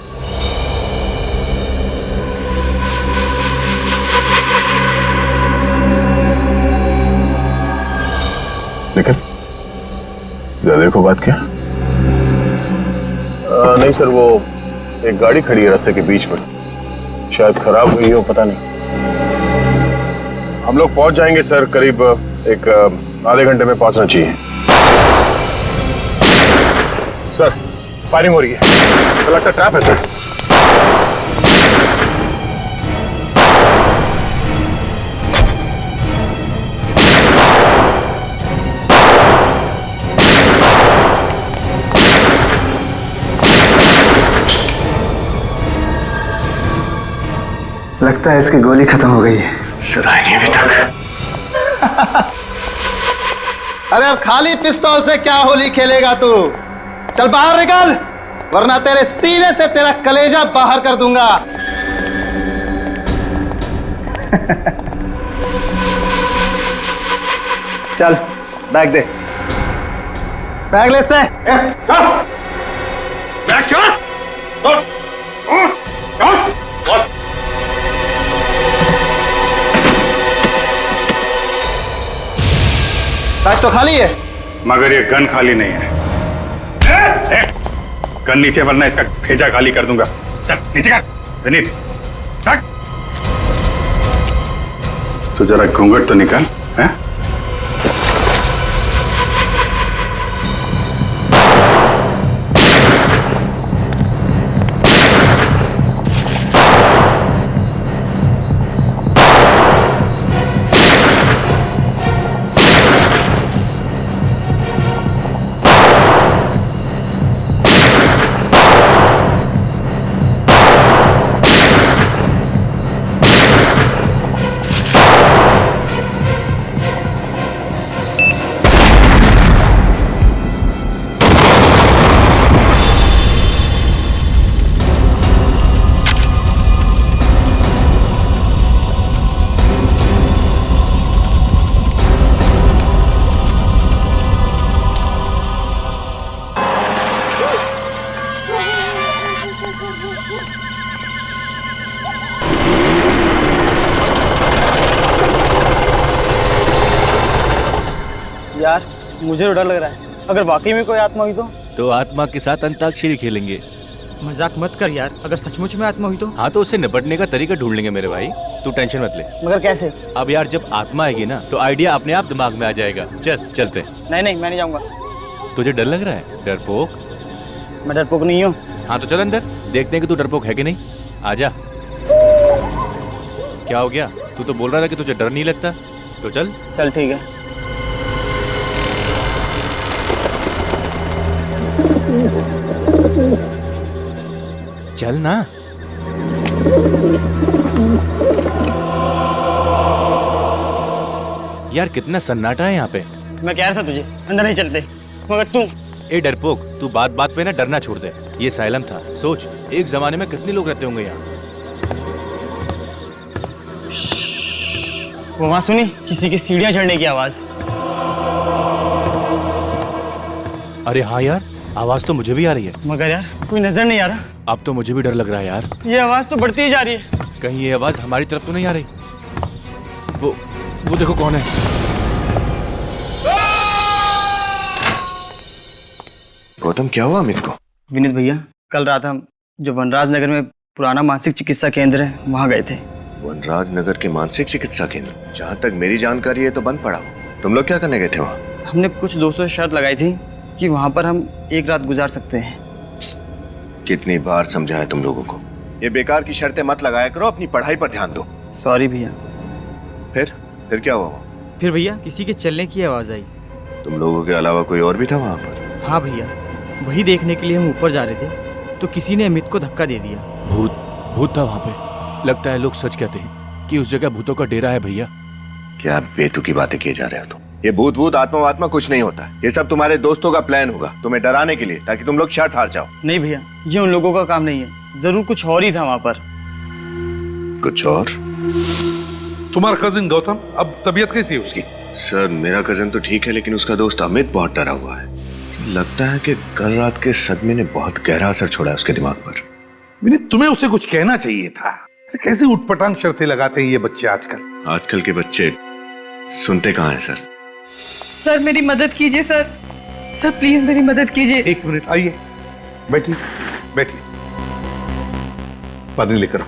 लेकिन जरा देखो बात क्या। नहीं सर, वो एक गाड़ी खड़ी है रास्ते के बीच में, शायद खराब हुई हो, पता नहीं। हम लोग पहुंच जाएंगे सर, करीब एक आधे घंटे में पहुंचना चाहिए। सर फायरिंग हो रही है, तो लगता है ट्रैप है सर। लगता है इसकी गोली खत्म हो गई है। सर आई नहीं अभी तक। अरे अब खाली पिस्तौल से क्या होली खेलेगा तू? चल बाहर निकल, वरना तेरे सीने से तेरा कलेजा बाहर कर दूंगा। चल बैग दे, बैग ले से। बैग क्या? बैग तो खाली है, मगर ये गन खाली नहीं है। गन नीचे, वरना इसका भेजा खाली कर दूंगा। चल नीचे कर विनीत। तो जरा घूंघट तो निकाल है? यार मुझे तो डर लग रहा है, अगर वाकई में कोई आत्मा हुई तो आत्मा के साथ अंताक्षरी खेलेंगे। मजाक मत कर यार, अगर सचमुच में आत्मा हुई तो? हाँ तो उससे निपटने का तरीका ढूंढ लेंगे मेरे भाई, तू टेंशन मत ले। मगर कैसे? अब यार जब आत्मा आएगी ना तो आइडिया अपने आप दिमाग में आ जाएगा। चल चलते। नहीं नहीं, मैं नहीं जाऊंगा। तुझे डर लग रहा है? डरपोक? मैं डरपोक नहीं हूँ। हाँ तो चल अंदर, देखते हैं कि तू डरपोक है कि नहीं। आजा। क्या हो गया? तू तो बोल रहा था कि तुझे डर नहीं लगता, तो चल। चल ठीक है। चल ना। यार कितना सन्नाटा है यहाँ पे। मैं कह रहा था तुझे अंदर नहीं चलते, मगर तू। ए डरपोक, तू बात बात पे ना डरना छोड़ दे। ये साइलम था, सोच एक जमाने में कितने लोग रहते होंगे यहाँ। वो आवाज सुनी? किसी की सीढ़ियां चढ़ने की आवाज। अरे हाँ यार, आवाज तो मुझे भी आ रही है। मगर यार कोई नजर नहीं आ रहा। अब तो मुझे भी डर लग रहा है यार। ये आवाज तो बढ़ती ही जा रही है। कहीं ये आवाज हमारी तरफ तो नहीं आ रही? वो देखो कौन है। गौतम क्या हुआ अमित को? विनीत भैया, कल रात हम जो वनराज नगर में पुराना मानसिक चिकित्सा केंद्र है वहाँ गए थे। वनराज नगर के मानसिक चिकित्सा केंद्र? जहाँ तक मेरी जानकारी है तो बंद पड़ा। तुम लोग क्या करने गए थे वहाँ? हमने कुछ दोस्तों से शर्त लगाई थी कि वहाँ पर हम एक रात गुजार सकते हैं। कितनी बार समझाया तुम लोगों को, ये बेकार की शर्तें मत लगाया करो, अपनी पढ़ाई पर ध्यान दो। सॉरी भैया। फिर क्या हुआ? फिर भैया किसी के चलने की आवाज आई। तुम लोगों के अलावा कोई और भी था वहाँ पर? हाँ भैया, वही देखने के लिए हम ऊपर जा रहे थे तो किसी ने अमित को धक्का दे दिया। भूत था वहाँ पे। लगता है लोग सच कहते हैं कि उस जगह भूतों का डेरा है भैया। क्या बेतुकी बातें किए जा रहे हो तुम? ये भूत वूत आत्मा वात्मा कुछ नहीं होता। ये सब तुम्हारे दोस्तों का प्लान होगा तुम्हें डराने के लिए, ताकि तुम लोग शर्त हार जाओ। नहीं भैया, ये उन लोगों का काम नहीं है। जरूर कुछ और ही था वहाँ पर। कुछ और? तुम्हारा कजिन गौतम, अब तबीयत कैसी है उसकी? सर मेरा कजिन तो ठीक है, लेकिन उसका दोस्त अमित बहुत डरा हुआ है। लगता है कि कल रात के सदमे ने बहुत गहरा असर छोड़ा है उसके दिमाग पर। विनीत, तुम्हें उसे कुछ कहना चाहिए था। कैसे उठपटांग शर्तें लगाते हैं ये बच्चे आजकल। आजकल के बच्चे सुनते कहाँ हैं सर? सर मेरी मदद कीजिए सर, सर प्लीज मेरी मदद कीजिए। 1 मिनट, आइए, बैठिए बैठिए, पानी लेकर आओ।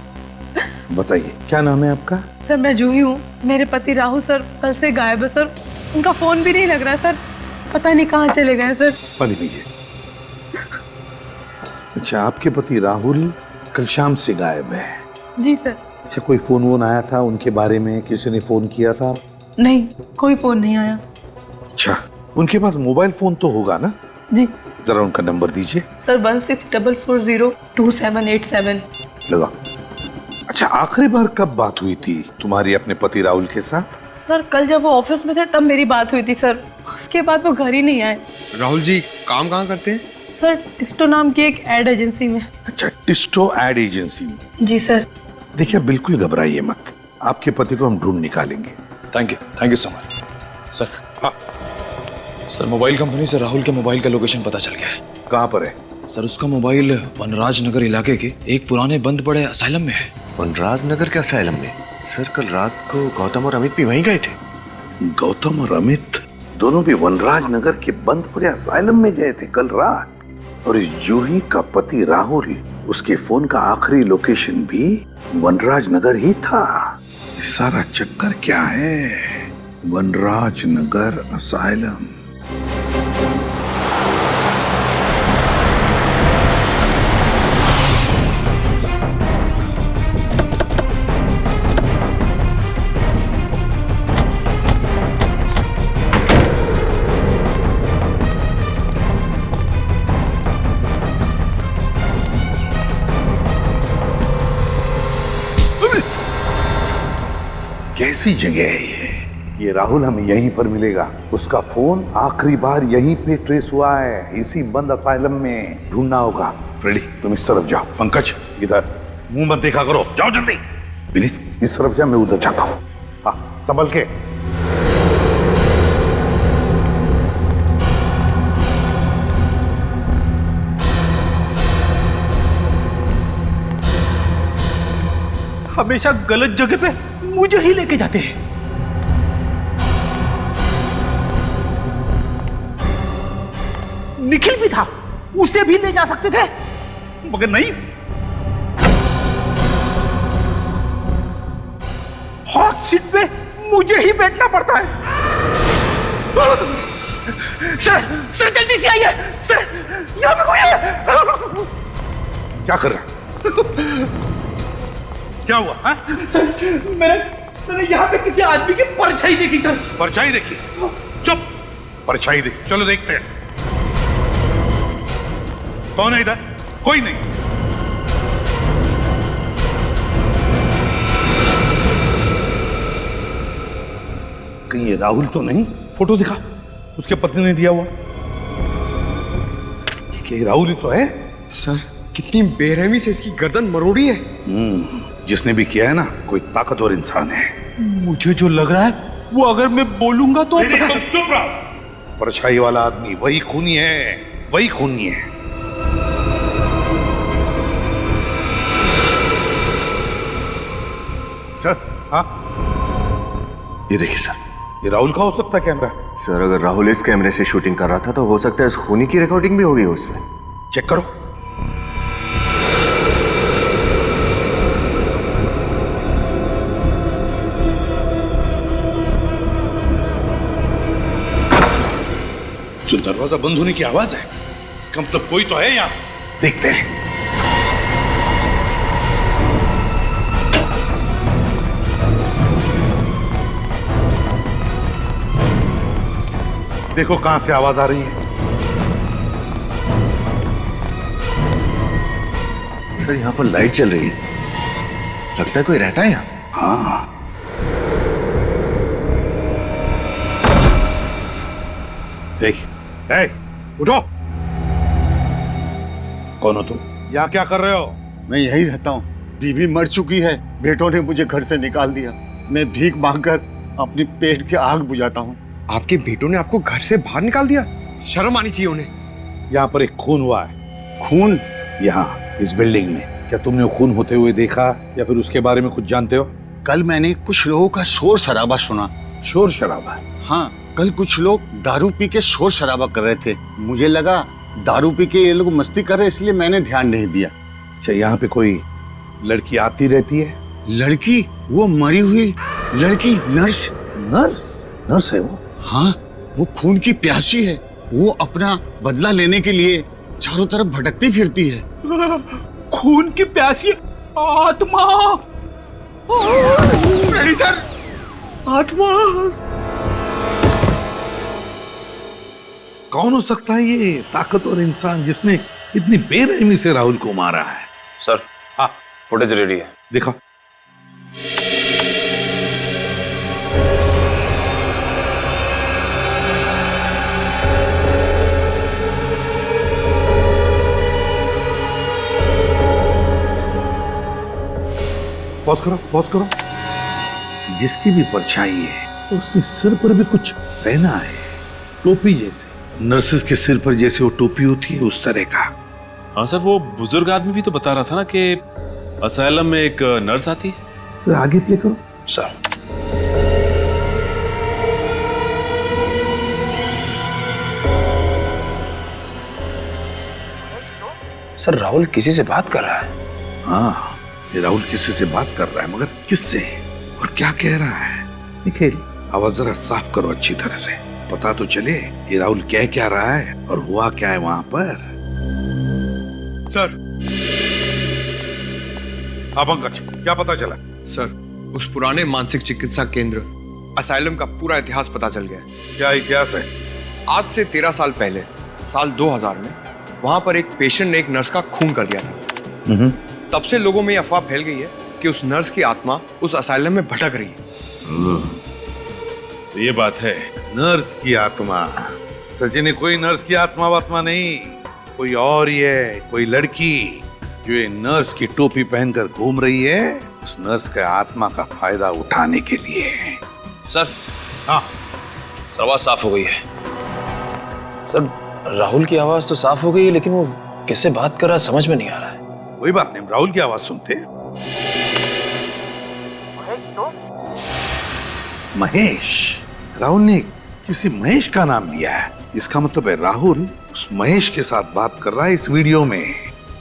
बताइए क्या नाम है आपका? सर मैं जूही हूँ, मेरे पति राहुल सर कल से गायब है सर, उनका फोन भी नहीं लग रहा सर, पता नहीं कहाँ चले गए सर। पानी पीजिए। अच्छा, आपके पति राहुल कल शाम से गायब है? जी सर। अच्छा, कोई फोन वोन आया था उनके बारे में? किसी ने फोन किया था? नहीं, कोई फोन नहीं आया। अच्छा, उनके पास मोबाइल फोन तो होगा ना? जी। जरा उनका नंबर दीजिए। सर 1644028787। लगा। अच्छा, आखिरी बार कब बात हुई थी तुम्हारी अपने पति राहुल के साथ? सर कल जब वो ऑफिस में थे तब मेरी बात हुई थी सर, उसके बाद वो घर ही नहीं आए। राहुल जी काम कहाँ करते हैं? सर टिस्टो नाम की एक एड एजेंसी में। अच्छा, टिस्टो एड एजेंसी में। जी सर। देखिए, बिल्कुल घबराइए मत, आपके पति को हम ढूंढ निकालेंगे। Thank you so much sir. हाँ सर, मोबाइल कंपनी से राहुल के मोबाइल का लोकेशन पता चल गया है। कहाँ पर है? सर उसका मोबाइल वनराज नगर इलाके के एक पुराने बंद पड़े असाइलम में है। वनराज नगर के असाइलम में? सर कल रात को गौतम और अमित भी वहीं गए थे। गौतम और अमित दोनों भी वनराज नगर के बंद पड़े असाइलम में गए थे कल रात। और इस जूही का पति राहुल, उसके फोन का आखिरी लोकेशन भी वनराज नगर ही था। ये सारा चक्कर क्या है? वनराज नगर असाइलम। कैसी जगह है ये राहुल हमें यहीं पर मिलेगा। उसका फोन आखिरी बार यहीं पे ट्रेस हुआ है, इसी बंद असाइलम में। ढूंढना होगा। फ्रेडी, तुम इस तरफ जाओ। पंकज, इधर मुंह मत देखा करो, जाओ जल्दी। विनीत, इस तरफ जा, मैं उधर जाता हूँ। हाँ, संभल के। हमेशा गलत जगह पे मुझे ही लेके जाते हैं। निखिल भी था, उसे भी ले जा सकते थे, मगर नहीं। हॉट सीट पे मुझे ही बैठना पड़ता है। सर जल्दी से आइए सर, यहाँ पे कोई है। क्या कर रहा है? क्या हुआ? हाँ? सर मैंने यहाँ पे किसी आदमी की परछाई देखी सर। परछाई देखी? चुप, परछाई देखी। चलो देखते हैं कौन है इधर। कोई नहीं। कहीं ये राहुल तो नहीं? फोटो दिखा, उसके पत्नी ने दिया हुआ। ये राहुल ही तो है। सर कितनी बेरहमी से इसकी गर्दन मरोड़ी है। जिसने भी किया है ना, कोई ताकतवर इंसान है। मुझे जो लग रहा है वो अगर मैं बोलूंगा तो चुप रहो। परछाई वाला आदमी वही खूनी है, वही खूनी है। सर, हाँ, ये देखिए सर, ये राहुल का हो सकता है कैमरा। सर अगर राहुल इस कैमरे से शूटिंग कर रहा था तो हो सकता है इस खूनी की रिकॉर्डिंग भी होगी उसमें। चेक करो। जो दरवाजा बंद होने की आवाज है, इसका मतलब कोई तो है यहाँ। देखते हैं। देखो कहां से आवाज आ रही है। सर यहाँ पर लाइट चल रही है, लगता है कोई रहता है यहाँ। हाँ, उठो। कौन हो तुम? यहाँ क्या कर रहे हो? मैं यही रहता हूँ। बीवी मर चुकी है, बेटों ने मुझे घर से निकाल दिया। मैं भीख मांगकर अपनी पेट की आग बुझाता हूँ। आपके बेटों ने आपको घर से बाहर निकाल दिया? शर्म आनी चाहिए उन्हें। यहाँ पर एक खून हुआ है। खून? यहाँ इस बिल्डिंग में। क्या तुमने वो खून होते हुए देखा या फिर उसके बारे में कुछ जानते हो? कल मैंने कुछ लोगों का शोर शराबा सुना। शोर शराबा? हाँ, कल कुछ लोग दारू पी के शोर शराबा कर रहे थे। मुझे लगा दारू पी के ये लोग मस्ती कर रहे, इसलिए मैंने ध्यान नहीं दिया। अच्छा, यहाँ पे कोई लड़की आती रहती है? लड़की? वो मरी हुई लड़की, नर्स। नर्स? नर्स है वो? हाँ, वो खून की प्यासी है। वो अपना बदला लेने के लिए चारों तरफ भटकती फिरती है। खून की प्यासी आत्मा। Ready sir. आत्मा। कौन हो सकता है ये ताकतवर इंसान जिसने इतनी बेरहमी से राहुल को मारा है? सर, हाँ, फुटेज रेडी है। देखो। पॉज करो, पॉज करो। जिसकी भी परछाई है उसने सिर पर भी कुछ पहना है, टोपी जैसे। नर्सेस के सिर पर जैसे वो टोपी होती है उस तरह का। हाँ सर, वो बुजुर्ग आदमी भी तो बता रहा था ना कि असाइलम में एक नर्स आती है। फिर आगे प्ले करो। सर, सर राहुल किसी से बात कर रहा है। हाँ, ये राहुल किसी से बात कर रहा है, मगर किससे और क्या कह रहा है? निखिल, आवाज जरा साफ करो अच्छी तरह से, पता तो चले ये राहुल कह क्या रहा है और हुआ क्या है वहां पर। सर। हाँ पंकज, क्या पता चला? सर, उस पुराने मानसिक चिकित्सा केंद्र असाइलम का पूरा इतिहास पता चल गया है। क्या इतिहास है? आज से 13 साल पहले, साल 2000 में वहां पर एक पेशेंट ने एक नर्स का खून कर दिया था। तब से लोगों में यह अफवाह फैल गई है कि उस नर्स की आत्मा उस असाइलम में भटक रही है। तो ये बात है। नर्स की आत्मा? सचिन, कोई नर्स की आत्मा वात्मा नहीं, कोई और ही है, कोई लड़की जो ये नर्स की टोपी पहनकर घूम रही है उस नर्स के आत्मा का फायदा उठाने के लिए। सर। हाँ, आवाज साफ हो गई है। सर, राहुल की आवाज तो साफ हो गई है, लेकिन वो किससे बात कर रहा है समझ में नहीं आ रहा है। कोई बात नहीं, राहुल की आवाज सुनते। महेश, तुम? महेश? राहुल ने किसी महेश का नाम लिया है, इसका मतलब है राहुल उस महेश के साथ बात कर रहा है इस वीडियो में।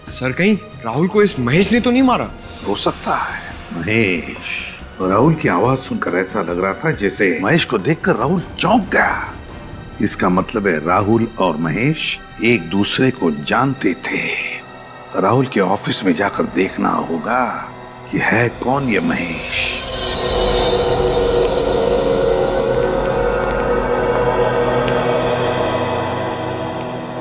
सर, कहीं राहुल को इस महेश ने तो नहीं मारा? हो सकता है। महेश, राहुल की आवाज सुनकर ऐसा लग रहा था जैसे महेश को देखकर राहुल चौंक गया। इसका मतलब है राहुल और महेश एक दूसरे को जानते थे। राहुल के ऑफिस में जाकर देखना होगा कि है कौन ये महेश।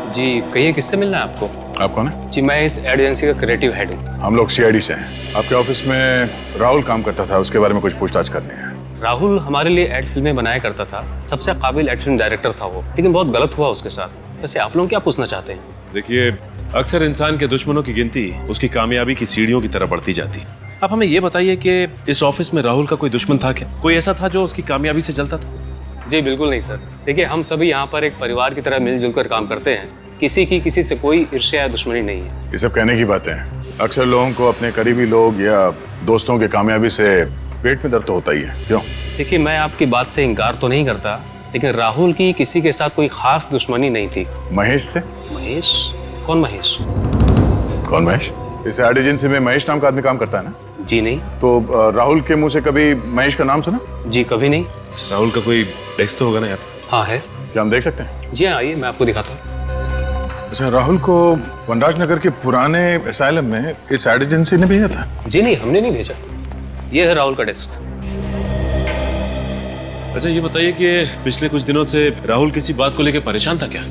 जी कहिए, किससे मिलना है आपको? आप कौन है? जी मैं इस एड एजेंसी का क्रिएटिव हेड हूँ। हम लोग सीआईडी से हैं। आपके ऑफिस में राहुल काम करता था, उसके बारे में कुछ पूछताछ करनी है। राहुल हमारे लिए एड फिल्में बनाया करता था, सबसे काबिल एड फिल्म डायरेक्टर था वो, लेकिन बहुत गलत हुआ उसके साथ। वैसे आप लोग क्या पूछना चाहते हैं? देखिए, अक्सर इंसान के दुश्मनों की गिनती उसकी कामयाबी की सीढ़ियों की तरह बढ़ती जाती है। आप हमें ये बताइए कि इस ऑफिस में राहुल का कोई दुश्मन था क्या? कोई ऐसा था जो उसकी कामयाबी से जलता था? जी बिल्कुल नहीं सर। देखिए, हम सभी यहाँ पर एक परिवार की तरह मिलजुल कर काम करते हैं। किसी की किसी से कोई ईर्ष्या या दुश्मनी नहीं है। ये सब कहने की बातें हैं। अक्सर लोगों को अपने करीबी लोग या दोस्तों की कामयाबी से पेट में दर्द तो होता ही है, क्यों? देखिए, मैं आपकी बात से इंकार तो नहीं करता, लेकिन राहुल की किसी के साथ कोई खास दुश्मनी नहीं थी। महेश से? महेश? कौन महेश? कौन महेश? इस एड एजेंसी में महेश नाम का आदमी काम करता है ना? जी नहीं। तो राहुल के मुंह से कभी महेश का नाम सुना? जी कभी नहीं। राहुल का कोई डेस्क तो होगा ना यार? हाँ है। क्या हम देख सकते हैं? जी हाँ, आइए मैं आपको दिखाता हूँ। अच्छा, राहुल को वनराज नगर के पुराने असाइलम में इस एड एजेंसी ने भेजा था? जी नहीं, हमने नहीं भेजा। ये है राहुल का डेस्क। अच्छा, ये बताइए कि पिछले कुछ दिनों से राहुल किसी बात को लेकर परेशान था क्या?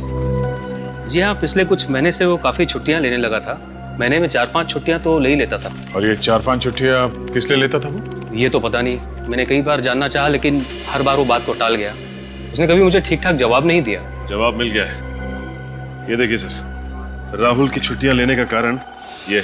जी हाँ, पिछले कुछ महीने से वो काफी छुट्टियां लेने लगा था। महीने में 4-5 छुट्टियां तो ले ही लेता था। और ये 4-5 छुट्टियां किस लिए लेता था वो? ये तो पता नहीं। मैंने कई बार जानना चाहा, लेकिन हर बार वो बात को टाल गया। उसने कभी मुझे ठीक ठाक जवाब नहीं दिया। जवाब मिल गया है। ये देखिए सर, राहुल की छुट्टियां लेने का कारण ये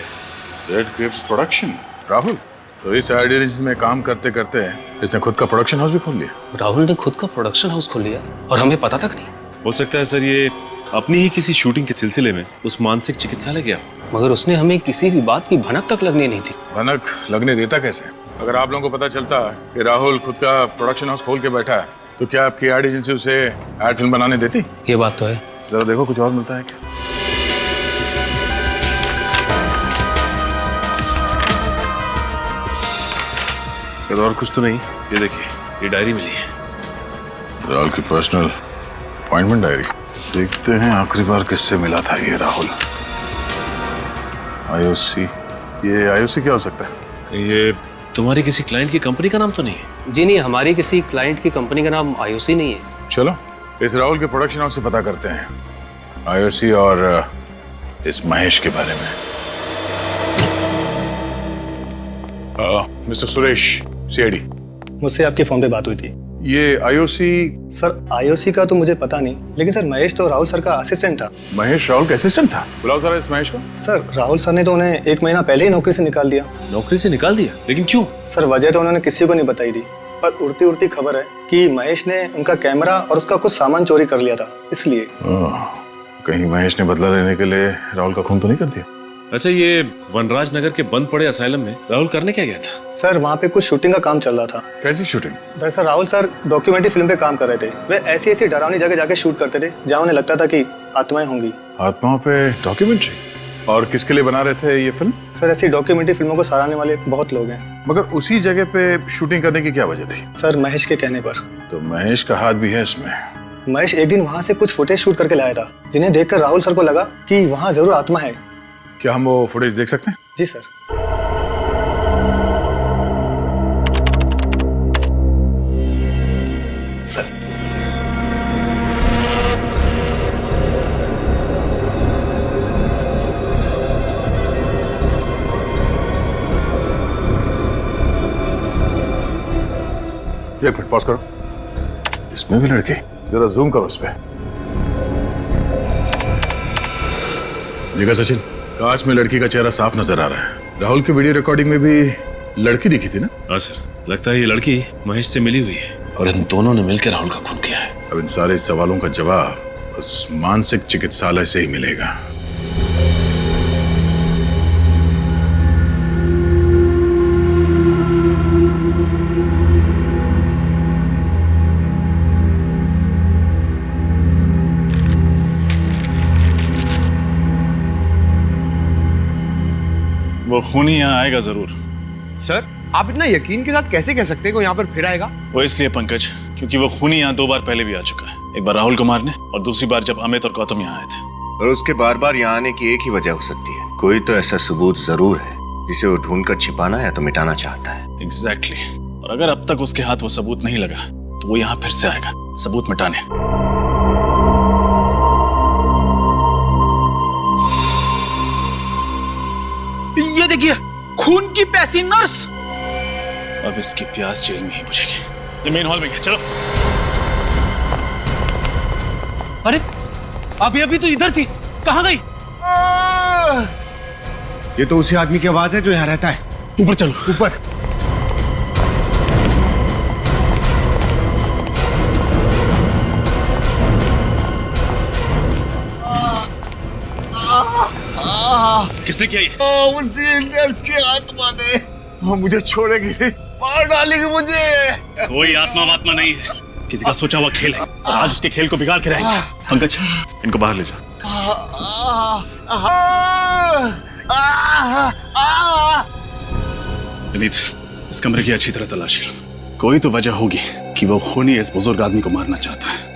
रेड ग्रेप्स प्रोडक्शन। राहुल तो इस एड एजेंसी में काम करते करते इसने खुद का प्रोडक्शन हाउस भी खोल लिया। राहुल ने खुद का प्रोडक्शन हाउस खोल लिया और हमें पता तक नहीं। हो सकता है सर ये अपनी ही किसी शूटिंग के सिलसिले में उस मानसिक चिकित्सालय गया, मगर उसने हमें किसी भी बात की भनक तक लगने नहीं थी। भनक लगने देता कैसे? अगर आप लोगों को पता चलता कि राहुल खुद का प्रोडक्शन हाउस खोल के बैठा है तो क्या आपकी एड एजेंसी उसे एड फिल्म बनाने देती? ये बात तो है। जरा देखो कुछ और मिलता है क्या। सर और कुछ तो नहीं। ये देखिए, ये डायरी मिली है। राहुल की पर्सनल अपॉइंटमेंट डायरी। देखते हैं आखिरी बार किससे मिला था ये राहुल। आईओसी। ये आईओसी क्या हो सकता है? ये तुम्हारी किसी क्लाइंट की कंपनी का नाम तो नहीं है? जी नहीं, हमारी किसी क्लाइंट की कंपनी का नाम आईओसी नहीं है। चलो इस राहुल के प्रोडक्शन हाउस से पता करते हैं आईओसी और इस महेश के बारे में। Mister Suresh, CID. मुझसे आपके फोन पे बात हुई थी। ये आईओसी? सर आईओसी का तो मुझे पता नहीं, लेकिन सर महेश तो राहुल सर का असिस्टेंट था। महेश राहुल का असिस्टेंट था? बुलाओ जरा इस महेश को। सर राहुल सर ने तो उन्हें 1 महीना पहले ही नौकरी से निकाल दिया। नौकरी से निकाल दिया? लेकिन क्यों? सर वजह तो उन्होंने किसी को नहीं बताई थी, पर उड़ती उड़ती खबर है कि महेश ने उनका कैमरा और उसका कुछ सामान चोरी कर लिया था, इसलिए। कहीं महेश ने बदला लेने के लिए राहुल का खून तो नहीं कर दिया? अच्छा, ये वनराज नगर के बंद पड़े असाइलम में राहुल करने क्या गया था? सर वहाँ पे कुछ शूटिंग का काम चल रहा था। कैसी शूटिंग? दरअसल राहुल सर डॉक्यूमेंट्री फिल्म पे काम कर रहे थे। वे ऐसी ऐसी डरावनी जगह जाके शूट करते थे जहाँ उन्हें लगता था कि आत्माएं होंगी। आत्माओं पे डॉक्यूमेंट्री? और किसके लिए बना रहे थे ये फिल्म? सर ऐसी डॉक्यूमेंट्री फिल्मों को सराहने वाले बहुत लोग हैं। मगर उसी जगह पे शूटिंग करने की क्या वजह थी? सर महेश के कहने पर। तो महेश का हाथ भी है इसमें? महेश एक दिन वहाँ से कुछ फुटेज शूट करके लाया था, जिन्हें देखकर राहुल सर को लगा कि वहाँ जरूर आत्मा है। क्या हम वो फुटेज देख सकते हैं? जी सर। सर एक मिनट पॉज करो। इसमें भी लड़की? जरा जूम करो इस पे। देखा सचिन, कांच में लड़की का चेहरा साफ नजर आ रहा है। राहुल की वीडियो रिकॉर्डिंग में भी लड़की दिखी थी ना? हाँ सर, लगता है ये लड़की महेश से मिली हुई है और इन दोनों ने मिलकर राहुल का खून किया है। अब इन सारे सवालों का जवाब उस मानसिक चिकित्सालय से ही मिलेगा। वो खूनी यहाँ आएगा जरूर। सर आप इतना यकीन के साथ कैसे कह सकते हैं कि यहाँ पर फिर आएगा? वो इसलिए पंकज, क्योंकि वो खूनी यहाँ 2 बार पहले भी आ चुका है। एक बार राहुल को मारने और दूसरी बार जब अमित और गौतम यहाँ आए थे। और उसके बार बार यहाँ आने की एक ही वजह हो सकती है, कोई तो ऐसा सबूत जरूर है जिसे वो ढूंढकर छिपाना या तो मिटाना चाहता है। एग्जैक्टली। और अगर अब तक उसके हाथ वो सबूत नहीं लगा तो वो यहाँ फिर से आएगा सबूत मिटाने। ये देखिए, खून की प्यासी नर्स। अब इसकी प्यास जेल में ही बुझेगी। ये मेन हॉल में है, चलो। अरे अभी तो इधर थी, कहाँ गई? ये तो उसी आदमी की आवाज है जो यहाँ रहता है। ऊपर चलो। ऊपर। किसने किया ये? उसी नर्स की आत्मा ने। मुझे छोड़ेगी, मार डालेगी मुझे। कोई आत्मा वात्मा नहीं है, किसी का सोचा हुआ खेल है और आज उसके खेल को बिगाड़ के रहेंगे। पंकज, इनको बाहर ले जाओ। विनीत, इस कमरे की अच्छी तरह तलाशी लो। कोई तो वजह होगी कि वो खूनी इस बुजुर्ग आदमी को मारना चाहता है।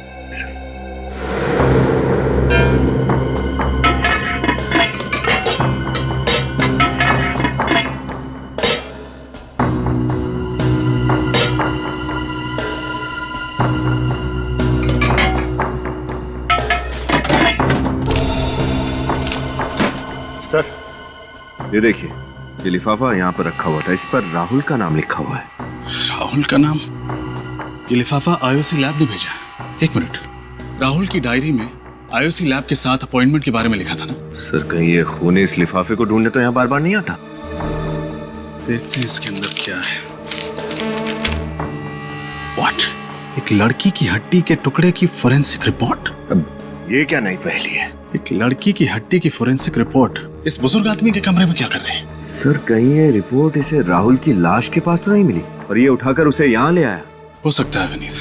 सर ये देखिए, ये लिफाफा यहाँ पर रखा हुआ था, इस पर राहुल का नाम लिखा हुआ है। राहुल का नाम? ये लिफाफा आईओसी लैब ने भेजा। एक मिनट, राहुल की डायरी में आईओसी लैब के साथ अपॉइंटमेंट के बारे में लिखा था ना? सर कहीं ये खूनी इस लिफाफे को ढूंढने तो यहाँ बार बार नहीं आता? देखते हैं इसके अंदर क्या है। What? एक लड़की की हड्डी के टुकड़े की फोरेंसिक रिपोर्ट? ये क्या नई पहेली है? एक लड़की की हड्डी की फोरेंसिक रिपोर्ट इस बुजुर्ग आदमी के कमरे में क्या कर रहे हैं? सर कहीं ये रिपोर्ट इसे राहुल की लाश के पास तो नहीं मिली और ये उठाकर उसे यहाँ ले आया? हो सकता है विनीत,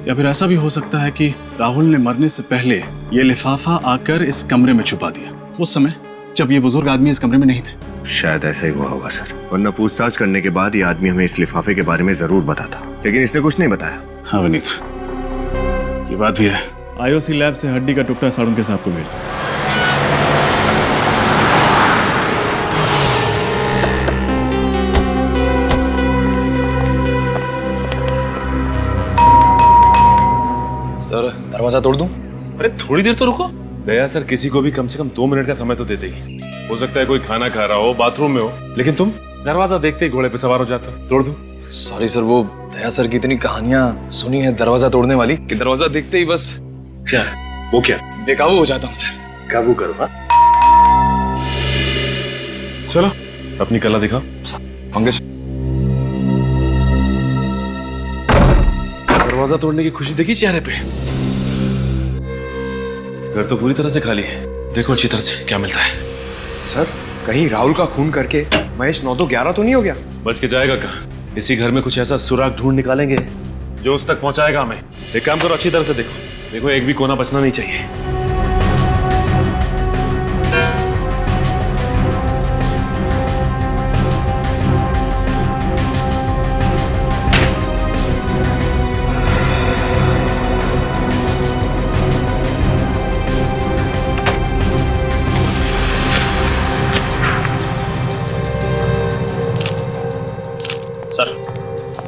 या फिर ऐसा भी हो सकता है कि राहुल ने मरने से पहले ये लिफाफा आकर इस कमरे में छुपा दिया, उस समय जब ये बुजुर्ग आदमी इस कमरे में नहीं थे। शायद ऐसा ही हुआ होगा सर, वरना पूछताछ करने के बाद ये आदमी हमें इस लिफाफे के बारे में जरूर बताता, लेकिन इसने कुछ नहीं बताया। हाँ विनीत, ये बात भी है। आईओसी लैब से हड्डी का टुकड़ा साड़ुंके साहब को भेज दो। सर दरवाजा तोड़ दूं? अरे थोड़ी देर तो रुको। दया सर किसी को भी कम से कम 2 मिनट का समय तो देते ही। हो सकता है कोई खाना खा रहा हो, बाथरूम में हो, लेकिन तुम दरवाजा देखते ही घोड़े पे सवार हो जाता। तोड़ दूं? सॉरी सर, वो दया सर की इतनी कहानियां सुनी है दरवाजा तोड़ने वाली कि दरवाजा देखते ही बस क्या वो क्या बेकाबू हो जाता हूँ सर। काबू करो। हाँ चलो अपनी कला दिखाओ। पंकज, दरवाजा तोड़ने की खुशी देखी चेहरे पे। घर तो पूरी तरह से खाली है, देखो अच्छी तरह से क्या मिलता है। सर कहीं राहुल का खून करके महेश 9 तो 11 तो नहीं हो गया? बच के जाएगा कहाँ? इसी घर में कुछ ऐसा सुराग ढूंढ निकालेंगे जो उस तक पहुंचाएगा हमें। एक काम करो, अच्छी तरह से देखो, एक भी कोना बचना नहीं चाहिए।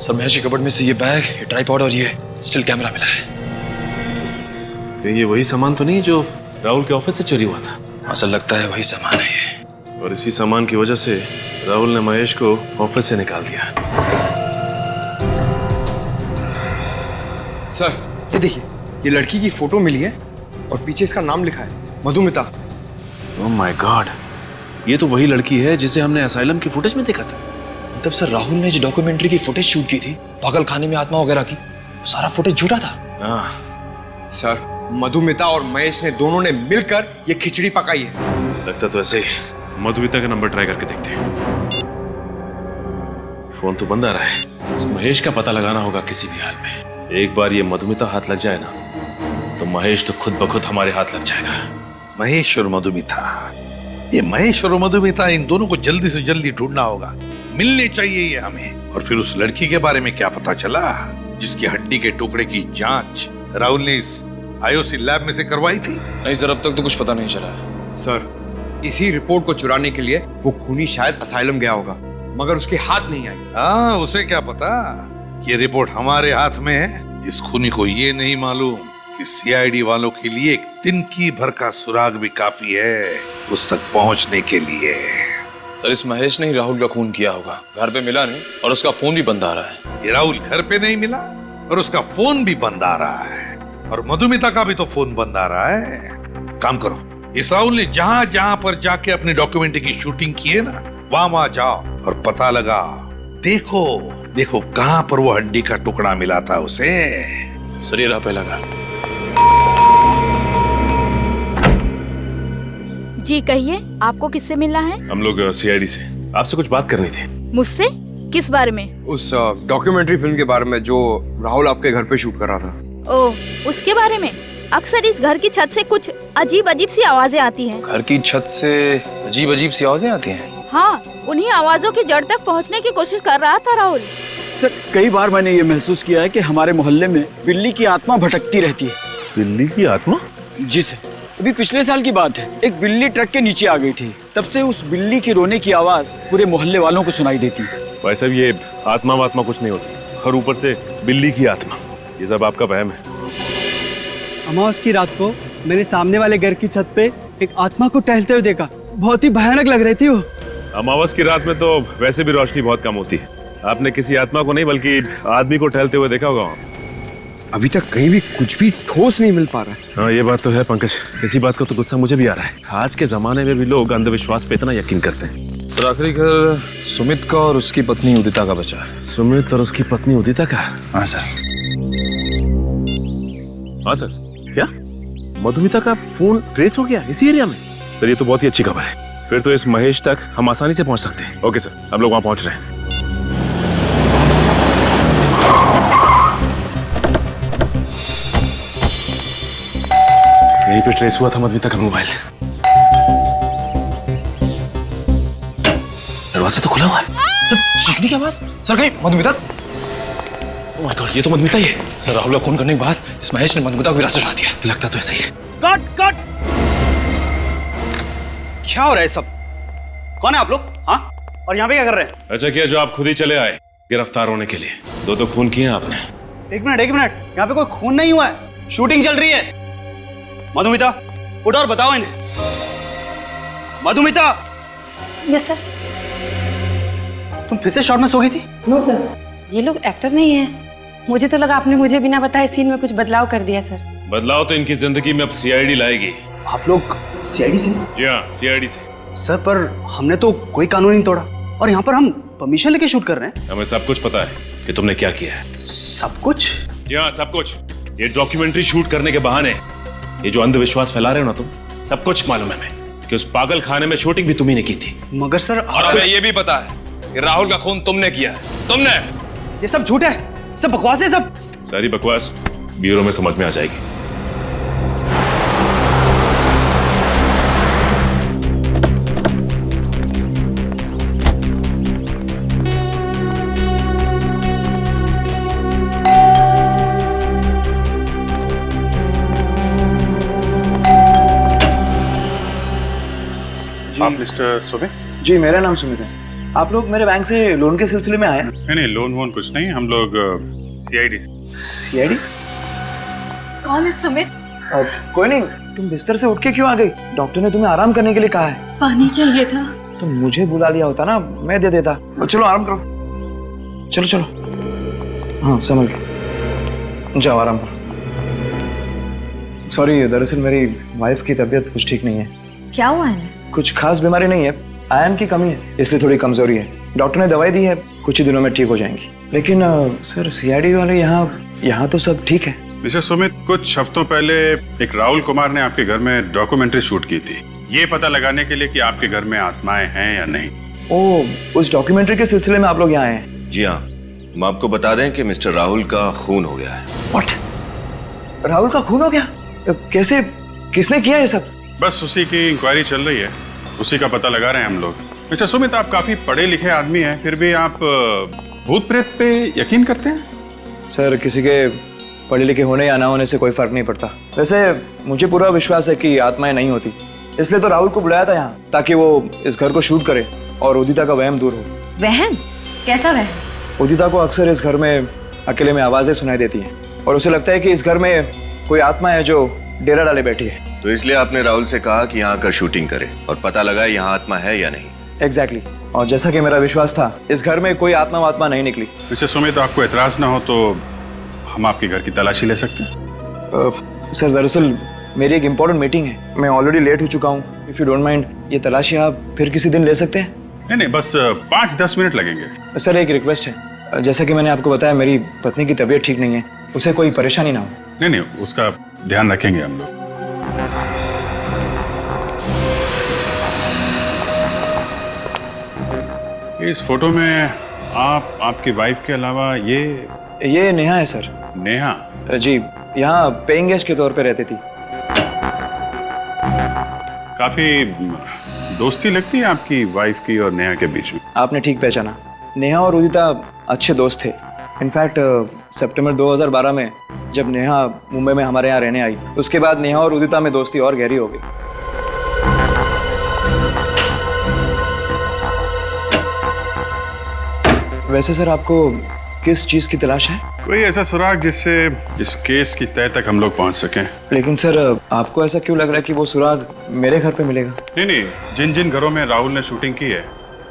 सर महेश की कबर्ड में से ये बैग, ये ट्राइपॉड और ये स्टिल कैमरा मिला है। कहीं ये वही सामान तो नहीं जो राहुल के ऑफिस से चोरी हुआ था? ऐसा लगता है वही सामान है ये। और इसी सामान की वजह से राहुल ने महेश को ऑफिस से निकाल दिया। सर ये देखिए, ये लड़की की फोटो मिली है और पीछे इसका नाम लिखा है, मधुमिता। ओह माय गॉड, ये तो वही लड़की है जिसे हमने असाइलम की फुटेज में देखा था। तब सर राहुल ने जो डॉक्यूमेंट्री की फुटेज शूट की थी पागल खाने में आत्मा वगैरह की, सारा फुटेज झूठा था। सर मधुमिता और महेश ने दोनों ने मिलकर ये खिचड़ी पकाई है। लगता तो ऐसे ही। मधुमिता का नंबर ट्राई करके देखते हैं। फोन तो बंद आ रहा है। इस महेश का पता लगाना होगा किसी भी हाल में। एक बार ये मधुमिता हाथ लग जाए ना तो महेश तो खुद ब खुद हमारे हाथ लग जाएगा। महेश और मधुमिता, ये महेश और मधुमिता, इन दोनों को जल्दी से जल्दी ढूंढना होगा, मिलने चाहिए ये हमें। और फिर उस लड़की के बारे में क्या पता चला जिसकी हड्डी के टुकड़े की जांच राहुल ने इस आईओसी लैब में से करवाई थी? नहीं सर, अब तक तो कुछ पता नहीं चला है। सर इसी रिपोर्ट को चुराने के लिए वो खूनी शायद असाइलम गया होगा, मगर उसके हाथ नहीं आई। हाँ, उसे क्या पता कि ये रिपोर्ट हमारे हाथ में है। इस खूनी को ये नहीं मालूम कि सीआईडी वालों के लिए एक तिनकी भर का सुराग भी काफी है उस तक पहुंचने के लिए। सर इस महेश ने ही राहुल का खून किया होगा, घर पे मिला नहीं और उसका फोन भी बंद आ रहा है। ये राहुल घर पे नहीं मिला और उसका फोन भी बंद आ रहा है, और मधुमिता का भी तो फोन बंद आ रहा है। काम करो, इस राहुल ने जहां जहां पर जाके अपनी डॉक्यूमेंट्री की शूटिंग की है ना, वहां जाओ और पता लगा। देखो देखो कहां पर वो हड्डी का टुकड़ा मिला था उसे। सर ये रहा पहला घर। जी कहिए, आपको किससे मिलना है? हम लोग सीआईडी से। आपसे कुछ बात करनी थी। मुझसे? किस बारे में? उस डॉक्यूमेंट्री फिल्म के बारे में जो राहुल आपके घर पे शूट कर रहा था। ओह, उसके बारे में? अक्सर इस घर की छत से कुछ अजीब अजीब सी आवाजें आती हैं। घर की छत से अजीब अजीब सी आवाजें आती हैं? हाँ, उन्हीं आवाजों की जड़ तक पहुंचने की कोशिश कर रहा था राहुल। सर कई बार मैंने ये महसूस किया है कि हमारे मोहल्ले में बिल्ली की आत्मा भटकती रहती है। बिल्ली की आत्मा? जी सर, अभी पिछले साल की बात है, एक बिल्ली ट्रक के नीचे आ गई थी। तब से उस बिल्ली की रोने की आवाज पूरे मोहल्ले वालों को सुनाई देती है। वैसे भी ये आत्मा वात्मा कुछ नहीं होती, और ऊपर से बिल्ली की आत्मा, ये सब आपका वहम है। अमावस की रात को मैंने सामने वाले घर की छत पे एक आत्मा को टहलते हुए देखा। बहुत ही भयानक लग रही थी वो। अमावस की रात में तो वैसे भी रोशनी बहुत कम होती है। आपने किसी आत्मा को नहीं बल्कि आदमी को टहलते हुए देखा होगा। अभी तक कहीं भी कुछ भी ठोस नहीं मिल पा रहा है। हाँ ये बात तो है पंकज, इसी बात का तो गुस्सा मुझे भी आ रहा है। आज के जमाने में भी लोग अंधविश्वास पे इतना यकीन करते हैं। सर आखिरी घर सुमित का और उसकी पत्नी उदिता का बचा है। सुमित और उसकी पत्नी उदिता का? हाँ सर। हाँ सर, क्या मधुमिता का फोन ट्रेस हो गया इसी एरिया में? सर ये तो बहुत ही अच्छी खबर है। फिर तो इस महेश तक हम आसानी से पहुंच सकते हैं। ओके सर, हम लोग वहां पहुंच रहे हैं। यहीं पे ट्रेस हुआ था मधुमिता का मोबाइल। दरवाजा तो खुला हुआ है। जब चीखने की आवाज सर कहीं मधुमिता। ओह माय गॉड, ये तो मधुमिता ही है। सर राहुल का खून करने के बाद इस महेश ने मधुमिता को हिरासत में रख दिया। लगता तो ऐसा ही है। Cut cut. क्या हो रहा है सब? कौन है आप लोग? हाँ, और यहाँ पे क्या कर रहे हैं? अच्छा किया जो आप खुद ही चले आए गिरफ्तार होने के लिए। दो खून किए हैं आपने। एक मिनट, यहाँ पे कोई खून नहीं हुआ है, शूटिंग चल रही है। मधुमिता उठो और बताओ इन्हें। मधुमिता। Yes sir. तुम फिर से शॉट में सो गई थी? नो सर, ये लोग एक्टर नहीं है। मुझे तो लगा आपने मुझे बिना बताए सीन में कुछ बदलाव कर दिया सर। बदलाव तो इनकी जिंदगी में अब सीआईडी लाएगी। आप लोग सीआईडी से? जी हाँ, सीआईडी से। सर पर हमने तो कोई कानून नहीं तोड़ा और यहाँ पर हम परमिशन लेके शूट कर रहे हैं। हमें सब कुछ पता है कि तुमने क्या किया है। सब कुछ? जी हाँ, सब कुछ। ये डॉक्यूमेंट्री शूट करने के बहाने ये जो अंधविश्वास फैला रहे हो ना तुम, सब कुछ मालूम है हमें कि उस पागल खाने में शूटिंग भी तुम्ही ने की थी। मगर सर और हमें ये भी पता है कि राहुल का खून तुमने किया है। तुमने। ये सब झूठ है, सब बकवास है। सब सारी बकवास ब्यूरो में समझ में आ जाएगी। आप मिस्टर सुमित? जी मेरा नाम सुमित है। आप लोग मेरे बैंक से लोन के सिलसिले में आए? नहीं, लोन वोन कुछ नहीं, हम लोग सीआईडी से। सीआईडी? कौन है सुमित? कोई नहीं, तुम बिस्तर से उठ के क्यों आ गई? डॉक्टर ने तुम्हें आराम करने के लिए कहा है। पानी चाहिए था। तो मुझे बुला लिया होता ना, मैं दे देता। चलो आराम करो, चलो चलो। हाँ संभल के जाओ, आराम करो। सॉरी, दरअसल मेरी वाइफ की तबीयत कुछ ठीक नहीं है। क्या हुआ है? कुछ खास बीमारी नहीं है, आयरन की कमी है, इसलिए थोड़ी कमजोरी है। डॉक्टर ने दवाई दी है, कुछ ही दिनों में ठीक हो जाएंगी। लेकिन सर सीआईडी वाले यहाँ तो सब ठीक है। मिस्टर सुमित, कुछ हफ्तों पहले एक राहुल कुमार ने आपके घर में डॉक्यूमेंट्री शूट की थी, ये पता लगाने के लिए कि आपके घर में आत्माएं हैं या नहीं। ओह, उस डॉक्यूमेंट्री के सिलसिले में आप लोग यहाँ आए हैं? जी हाँ, हम आपको बता दें कि मिस्टर राहुल का खून हो गया है। What? राहुल का खून हो गया? कैसे, किसने किया ये सब? बस उसी की इंक्वायरी चल रही है, उसी का पता लगा रहे हैं हम लोग। मिस्टर सुमित, आप काफी पढ़े लिखे आदमी हैं, फिर भी आप भूत प्रेत पे यकीन करते हैं? सर किसी के पढ़े लिखे होने या ना होने से कोई फर्क नहीं पड़ता। वैसे मुझे पूरा विश्वास है कि आत्माएं नहीं होती, इसलिए तो राहुल को बुलाया था यहाँ, ताकि वो इस घर को शूट करे और उदिता का वहम दूर हो। वहम? कैसा वहम? उदिता को अक्सर इस घर में अकेले में आवाजें सुनाई देती हैं और उसे लगता है कि इस घर में कोई आत्मा है जो डेरा डाले बैठी है। तो इसलिए आपने राहुल से कहा कि यहाँ आकर शूटिंग करे और पता लगाए यहाँ आत्मा है या नहीं। एग्जैक्टली। और जैसा कि मेरा विश्वास था, इस घर में कोई आत्मा नहीं निकली। मिस्टर सुमित, आपको एतराज ना हो तो हम आपके घर की तलाशी ले सकते हैं? सर दरअसल मेरी एक इम्पोर्टेंट मीटिंग है, मैं ऑलरेडी लेट हो चुका हूँ। इफ यू डोंट माइंड, ये तलाशी आप फिर किसी दिन ले सकते हैं? नहीं, बस 5-10 मिनट लगेंगे। सर एक रिक्वेस्ट है, जैसा कि मैंने आपको बताया, मेरी पत्नी की तबीयत ठीक नहीं है, उसे कोई परेशानी ना हो। नहीं, उसका ध्यान रखेंगे हम लोग। इस फोटो में आपकी वाइफ के अलावा ये नेहा है सर। नेहा? जी, यहाँ पेइंग गेस्ट के तौर पे रहती थी। काफी दोस्ती लगती है आपकी वाइफ की और नेहा के बीच में। आपने ठीक पहचाना, नेहा और उदिता अच्छे दोस्त थे। इनफैक्ट सितंबर 2012 में जब नेहा मुंबई में हमारे यहाँ रहने आई, उसके बाद नेहा और उदिता में दोस्ती और गहरी हो गई। वैसे सर आपको किस चीज की तलाश है? कोई ऐसा सुराग जिससे इस केस की तह तक हम लोग पहुंच सकें। लेकिन सर आपको ऐसा क्यों लग रहा है कि वो सुराग मेरे घर पे मिलेगा? नहीं, जिन घरों में राहुल ने शूटिंग की है,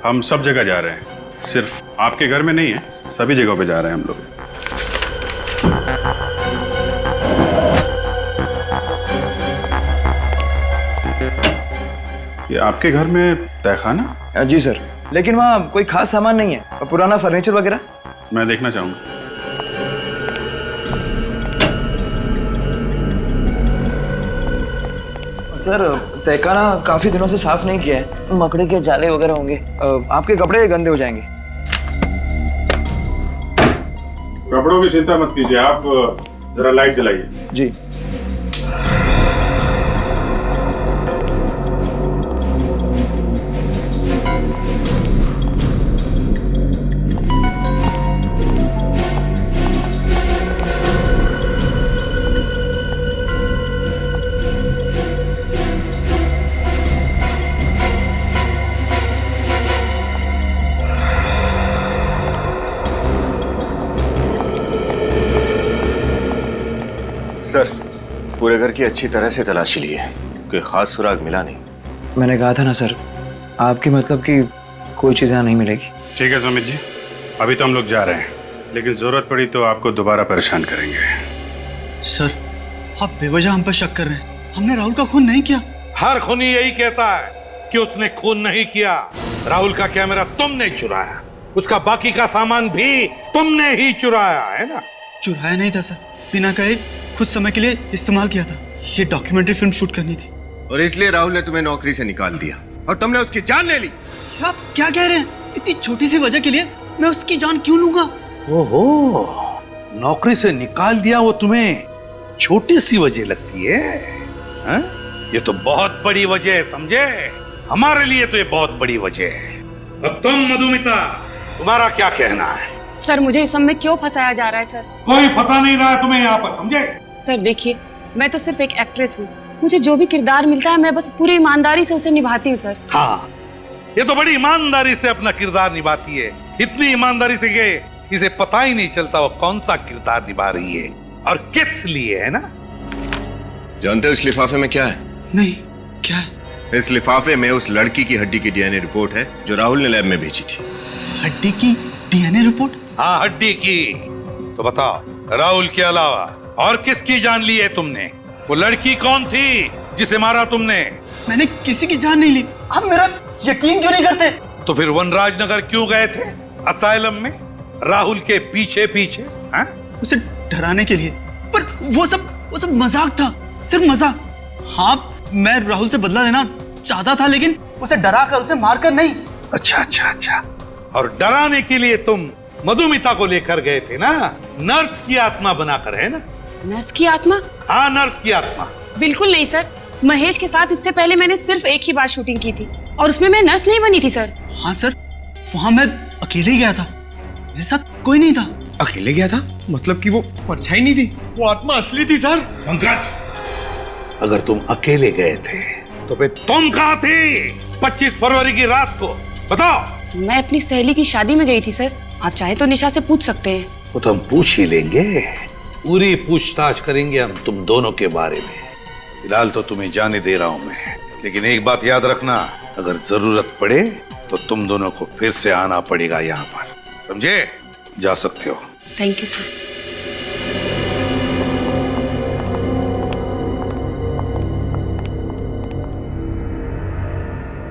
हम सब जगह जा रहे हैं। सिर्फ आपके घर में नहीं है, सभी जगहों पे जा रहे हैं हम लोग। ये आपके घर में तहखाना? जी सर, लेकिन वहाँ कोई खास सामान नहीं है, पुराना फर्नीचर वगैरह। मैं देखना चाहूंगा। सर तहखाना काफी दिनों से साफ नहीं किया है, मकड़ी के जाले वगैरह होंगे, आपके कपड़े गंदे हो जाएंगे। कपड़ों की चिंता मत कीजिए, आप जरा लाइट जलाइए। जी। पूरे घर की अच्छी तरह से तलाशी ली है, कोई खास सुराग मिला नहीं। मैंने कहा था ना सर, आपकी मतलब कि कोई चीज़ यहाँ नहीं मिलेगी। ठीक है सुमित जी, अभी तो हम लोग जा रहे हैं, लेकिन जरूरत पड़ी तो आपको दोबारा परेशान करेंगे। सर, आप बेवजह हम पर शक कर रहे हैं। हमने राहुल का खून नहीं किया। हर खूनी यही कहता है कि उसने खून नहीं किया। राहुल का कैमरा तुमने चुराया, उसका बाकी का सामान भी तुमने ही चुराया है ना? चुराया नहीं था सर, बिना कहे कुछ समय के लिए इस्तेमाल किया था। ये डॉक्यूमेंट्री फिल्म शूट करनी थी। और इसलिए राहुल ने तुम्हें नौकरी से निकाल दिया और तुमने उसकी जान ले ली। आप क्या कह रहे हैं? इतनी छोटी सी वजह के लिए मैं उसकी जान क्यों लूंगा? ओहो, नौकरी से निकाल दिया वो तुम्हें छोटी सी वजह लगती है? हा? ये तो बहुत बड़ी वजह है, समझे? हमारे लिए तो ये बहुत बड़ी वजह है। अब तुम मधुमिता, तुम्हारा क्या कहना है? सर, मुझे इस सब में क्यों फंसाया जा रहा है सर? कोई पता नहीं रहा तुम्हें यहाँ पर, समझे? सर देखिए, मैं तो सिर्फ एक एक्ट्रेस हूँ। मुझे जो भी किरदार मिलता है मैं बस पूरी ईमानदारी से उसे निभाती हूँ सर। हाँ, ये तो बड़ी ईमानदारी से अपना किरदार निभाती है। इतनी ईमानदारी से कि इसे पता ही नहीं चलता वो कौन सा किरदार निभा रही है और किस लिए, है ना? जानते हो इस लिफाफे में क्या है? नहीं, क्या है? इस लिफाफे में उस लड़की की हड्डी की डीएनए रिपोर्ट है जो राहुल ने लैब में भेजी थी। हड्डी की डीएनए रिपोर्ट? हाँ, हड्डी की। तो बताओ, राहुल के अलावा और किसकी जान ली है तुमने? वो लड़की कौन थी जिसे मारा तुमने? मैंने किसी की जान नहीं ली। आप मेरा यकीन क्यों नहीं करते? तो फिर वनराज नगर क्यों गए थे? असाइलम में राहुल के पीछे पीछे, हाँ? उसे डराने के लिए। पर वो सब मजाक था, सिर्फ मजाक। हाँ, मैं राहुल से बदला लेना चाहता था, लेकिन उसे डरा कर, उसे मारकर नहीं। अच्छा। और डराने के लिए तुम मधुमिता को लेकर गए थे ना, नर्स की आत्मा बनाकर, है ना? नर्स की आत्मा? हाँ, नर्स की आत्मा। बिल्कुल नहीं सर, महेश के साथ इससे पहले मैंने सिर्फ एक ही बार शूटिंग की थी और उसमें मैं नर्स नहीं बनी थी सर। हाँ सर, वहाँ मैं अकेले ही गया था, मेरे साथ कोई नहीं था। अकेले गया था? मतलब कि वो परछाई नहीं थी, वो आत्मा असली थी सर। पंकज, अगर तुम अकेले गए थे तो फिर तुम कहाँ थे 25 फरवरी की रात को? बताओ। मैं अपनी सहेली की शादी में गई थी सर। आप चाहे तो निशा से पूछ सकते हैं। वो तो हम पूछ ही लेंगे, पूरी पूछताछ करेंगे हम तुम दोनों के बारे में। फिलहाल तो तुम्हें जाने दे रहा हूं मैं, लेकिन एक बात याद रखना, अगर जरूरत पड़े तो तुम दोनों को फिर से आना पड़ेगा यहाँ पर, समझे? जा सकते हो। Thank you sir.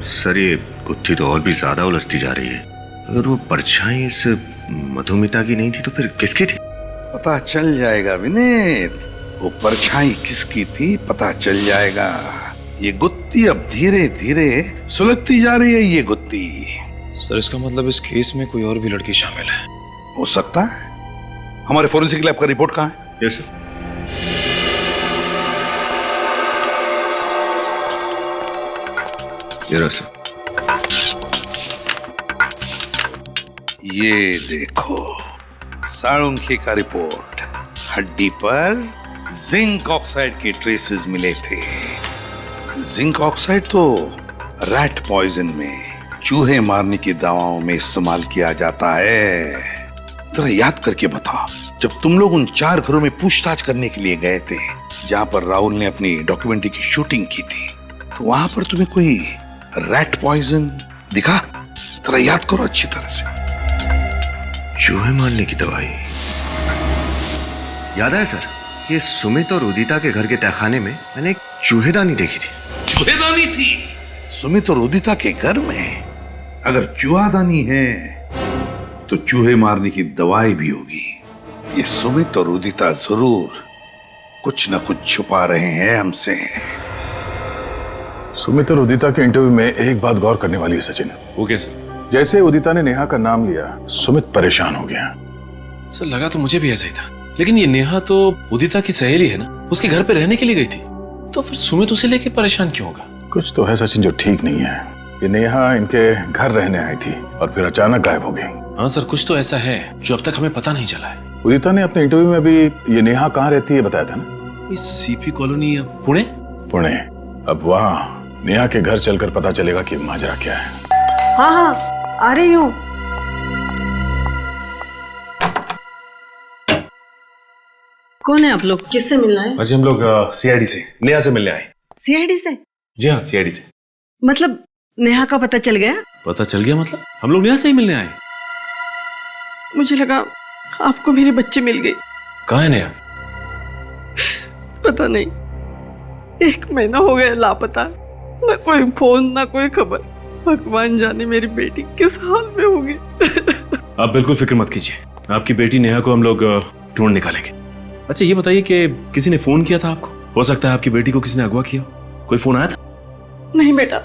सर, ये गुत्थी तो और भी ज्यादा उलझती जा रही है। अगर वो परछाई इस मधुमिता की नहीं थी तो फिर किसकी थी? पता चल जाएगा विनीत, वो परछाई किसकी थी पता चल जाएगा। ये गुत्थी अब धीरे धीरे सुलझती जा रही है। ये गुत्थी सर, इसका मतलब इस केस में कोई और भी लड़की शामिल है? हो सकता है। हमारे फोरेंसिक लैब का रिपोर्ट कहाँ है? Yes sir. ये देखो, साळुंखे का रिपोर्ट। हड्डी पर जिंक ऑक्साइड के ट्रेसेस मिले थे। जिंक ऑक्साइड तो रैट पॉइजन में, चूहे मारने की दवाओं में इस्तेमाल किया जाता है। जरा याद करके बताओ, जब तुम लोग उन 4 घरों में पूछताछ करने के लिए गए थे जहां पर राहुल ने अपनी डॉक्यूमेंट्री की शूटिंग की थी, तो वहां पर तुम्हें कोई रैट पॉइजन दिखा? जरा याद करो अच्छी तरह से। चूहे मारने की दवाई याद है सर। ये सुमित और उदिता के घर के तहखाने में मैंने एक चूहेदानी देखी थी। चूहेदानी थी सुमित और उदिता के घर में? अगर चूहादानी है तो चूहे मारने की दवाई भी होगी। ये सुमित और उदिता जरूर कुछ न कुछ छुपा रहे हैं हमसे। सुमित और उदिता के इंटरव्यू में एक बात गौर करने वाली है सचिन। वो कैसे? जैसे उदिता ने नेहा का नाम लिया, सुमित परेशान हो गया। सर, लगा तो मुझे भी ऐसा ही था, लेकिन ये नेहा तो उदिता की सहेली है ना, उसके घर पे रहने के लिए गई थी, तो फिर सुमित उसे लेके परेशान क्यों होगा? कुछ तो है सचिन जो ठीक नहीं है। ये नेहा इनके घर रहने आई थी और फिर अचानक गायब हो गई। हाँ सर, कुछ तो ऐसा है जो अब तक हमें पता नहीं चला है। उदिता ने अपने इंटरव्यू में भी ये नेहा कहाँ रहती है बताया था ना? CP colony Pune. पुणे। अब वहाँ नेहा के घर चलकर पता चलेगा कि माजरा क्या है। हाँ, आ रही हूँ। कौन है आप लोग? किससे मिलना है? अजय हम लोग सीआईडी से नेहा से मिलने आए। सीआईडी से? जी हाँ, सीआईडी से। मतलब नेहा का पता चल गया? पता चल गया मतलब? हम लोग नेहा से ही मिलने आए। मुझे लगा आपको मेरे बच्चे मिल गए। कहाँ है नेहा? पता नहीं, 1 महीना हो गया लापता, ना कोई फोन ना कोई खबर। भगवान जाने मेरी बेटी किस हाल में होगी। आप बिल्कुल फिक्र मत कीजिए, आपकी बेटी नेहा को हम लोग ढूंढ निकालेंगे। अच्छा ये बताइए कि किसी ने फोन किया था आपको? हो सकता है आपकी बेटी को किसी ने अगवा किया, कोई फोन आया था? नहीं बेटा,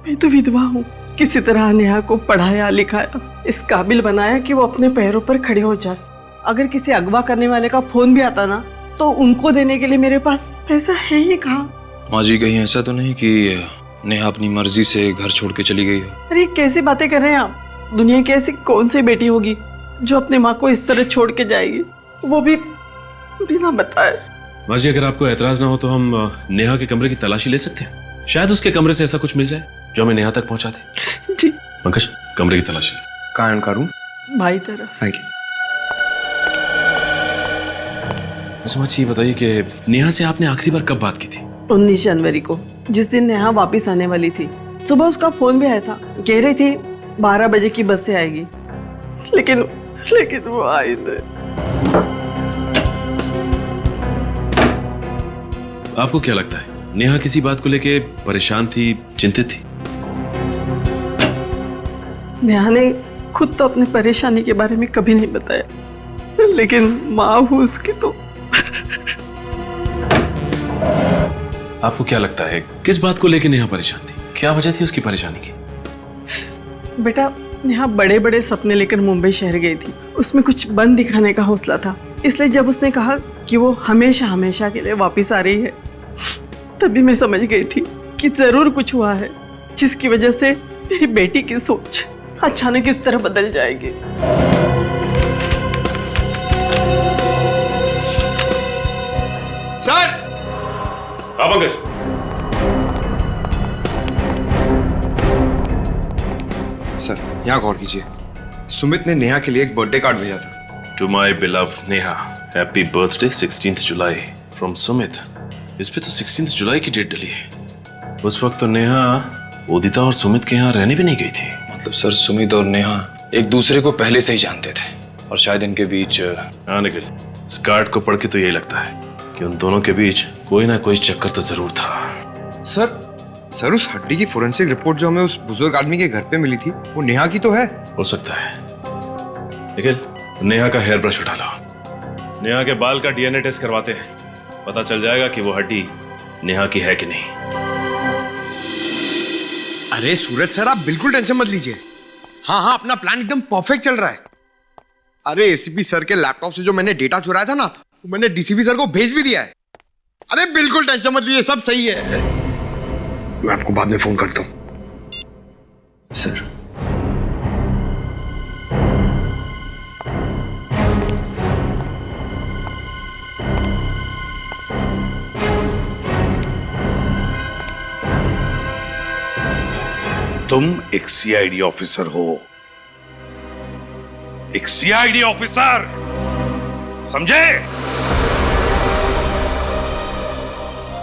मैं तो विधवा हूँ। किसी तरह नेहा को पढ़ाया लिखाया, इस काबिल बनाया कि वो अपने पैरों पर खड़े हो जाए। अगर किसी अगवा करने वाले का फोन भी आता ना, तो उनको देने के लिए मेरे पास पैसा है ही कहाँ। माँ जी कहीं ऐसा तो नहीं कि नेहा अपनी मर्जी से घर छोड़ के चली गई हो? अरे कैसी बातें कर रहे हैं आप? दुनिया की ऐसी कौन सी बेटी होगी जो अपनी माँ को इस तरह छोड़ के जाएगी, वो भी बिना बताए। माँ जी अगर आपको एतराज ना हो तो हम नेहा के कमरे की तलाशी ले सकते हैं। शायद उसके कमरे से ऐसा कुछ मिल जाए जो हमें नेहा तक पहुंचा दे। जी। पंकज कमरे की तलाशी। कहाँ उनका रूम? भाई तरफ। अच्छा माँ जी ये बताइए कि नेहा से आपने आखिरी बार कब बात की थी? 19 जनवरी को, जिस दिन नेहा वापस आने वाली थी। सुबह उसका फोन भी आया था, कह रही थी 12 बजे की बस से आएगी, लेकिन वो आई नहीं। आपको क्या लगता है नेहा किसी बात को लेके परेशान थी, चिंतित थी? नेहा ने खुद तो अपनी परेशानी के बारे में कभी नहीं बताया, लेकिन माँ हूँ उसकी तो। आपको क्या लगता है किस बात को लेके नेहा परेशान थी? क्या वजह थी उसकी परेशानी की? बेटा नेहा बड़े बड़े सपने लेकर मुंबई शहर गई थी। उसमें कुछ बन दिखाने का हौसला था, इसलिए जब उसने कहा कि वो हमेशा हमेशा के लिए वापस आ रही है, तभी मैं समझ गई थी कि जरूर कुछ हुआ है जिसकी वजह से मेरी बेटी की सोच अचानक इस तरह बदल जाएगी। सर! हाँ पंकज। सर यहाँ गौर कीजिए, सुमित ने नेहा के लिए एक बर्थडे कार्ड भेजा था। To my beloved Neha, happy birthday 16th July from Sumit. इस पे तो 16th जुलाई की डेट डली है। उस वक्त तो नेहा उदिता और सुमित के यहाँ रहने भी नहीं गई थी। मतलब सर सुमित और नेहा एक दूसरे को पहले से ही जानते थे और शायद इनके बीच। हाँ निखिल, इस कार्ड को पढ़ के तो यही लगता है कि उन दोनों के बीच कोई ना कोई चक्कर तो जरूर था। सर उस हड्डी की फोरेंसिक रिपोर्ट जो हमें उस बुजुर्ग आदमी के घर पे मिली थी, वो नेहा की तो है। हो सकता है। निखिल नेहा का हेयर ब्रश उठा लो, नेहा के बाल का डीएनए टेस्ट करवाते हैं, पता चल जाएगा कि वो हड्डी नेहा की है कि नहीं। अरे सूरज सर आप बिल्कुल टेंशन मत लीजिए। हाँ अपना प्लान एकदम परफेक्ट चल रहा है। अरे एसीपी सर के लैपटॉप से जो मैंने डेटा चुराया था ना, वो मैंने डीसीपी सर को भेज भी दिया है। अरे बिल्कुल टेंशन मत लीजिए, सब सही है। मैं आपको बाद में फोन करता हूं। सर तुम एक सीआईडी ऑफिसर हो, एक सीआईडी ऑफिसर, समझे?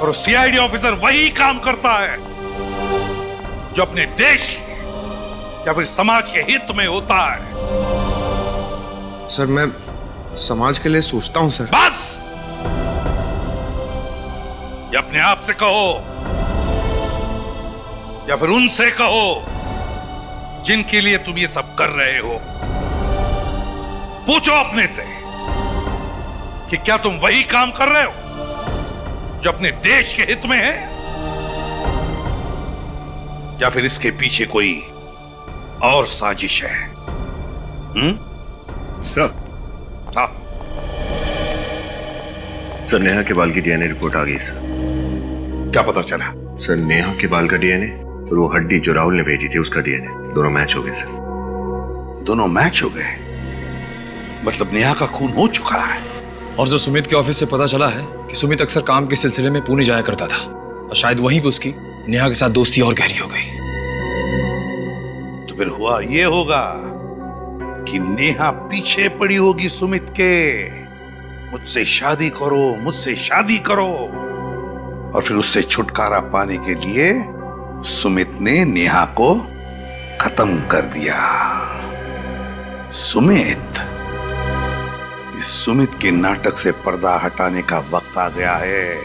और सीआईडी ऑफिसर वही काम करता है जो अपने देश के या फिर समाज के हित में होता है। सर मैं समाज के लिए सोचता हूं सर। बस या अपने आप से कहो या फिर उनसे कहो जिनके लिए तुम ये सब कर रहे हो। पूछो अपने से कि क्या तुम वही काम कर रहे हो जो अपने देश के हित में है, या फिर इसके पीछे कोई और साजिश है? सर। हाँ सर नेहा के बाल की डीएनए रिपोर्ट आ गई सर। क्या पता चला? सर नेहा के बाल का डीएनए और वो हड्डी जो राहुल ने भेजी थी उसका डीएनए दोनों मैच हो गए सर। दोनों मैच हो गए? मतलब नेहा का खून हो चुका है। और जो सुमित के ऑफिस से पता चला है कि सुमित अक्सर काम के सिलसिले में पुणे जाया करता था और शायद वहीं पे उसकी नेहा के साथ दोस्ती और गहरी हो गई। तो फिर हुआ ये होगा कि नेहा पीछे पड़ी होगी सुमित के, मुझसे शादी करो, मुझसे शादी करो। और फिर उससे छुटकारा पाने के लिए सुमित ने नेहा को खत्म कर दिया। सुमित, इस सुमित के नाटक से पर्दा हटाने का वक्त आ गया है।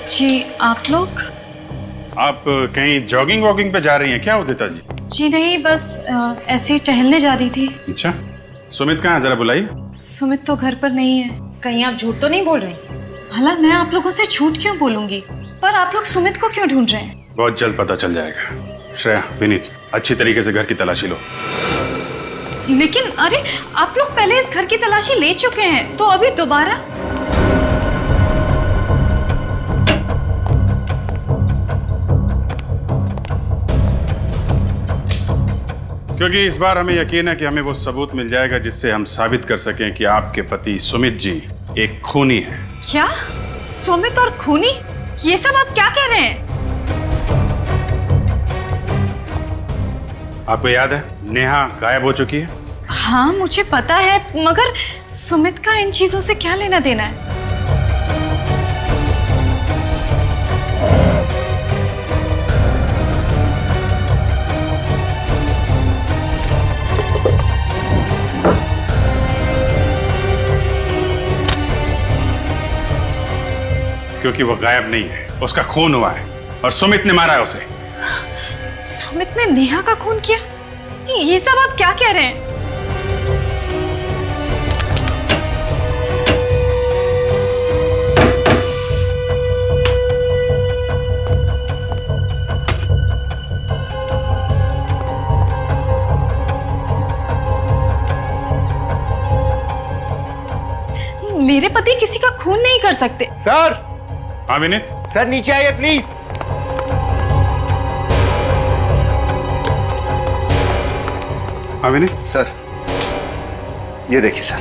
जी आप लोग? आप कहीं जॉगिंग वॉगिंग पे जा रही हैं क्या उदिता जी? जी नहीं, बस ऐसे ही टहलने जा रही थी। अच्छा, सुमित कहाँ है, जरा बुलाइए। सुमित तो घर पर नहीं है। कहीं आप झूठ तो नहीं बोल रही? भला मैं आप लोगों से झूठ क्यों बोलूंगी, पर आप लोग सुमित को क्यों ढूंढ रहे हैं? बहुत जल्द पता चल जाएगा। श्रेया, विनीत, अच्छी तरीके से घर की तलाशी लो। लेकिन अरे आप लोग पहले इस घर की तलाशी ले चुके हैं, तो अभी दोबारा? क्योंकि इस बार हमें यकीन है कि हमें वो सबूत मिल जाएगा जिससे हम साबित कर सकें कि आपके पति सुमित जी एक खूनी है। क्या? सुमित और खूनी? ये सब आप क्या कह रहे हैं? आपको याद है नेहा गायब हो चुकी है? हाँ मुझे पता है, मगर सुमित का इन चीजों से क्या लेना देना है? क्योंकि वो गायब नहीं है, उसका खून हुआ है और सुमित ने मारा है उसे। सुमित ने नेहा का खून किया? ये सब आप क्या कह रहे हैं? मेरे पति किसी का खून नहीं कर सकते। सर। हाँ विनीत। सर नीचे आइए प्लीज। हाँ विनीत। सर ये देखिए सर।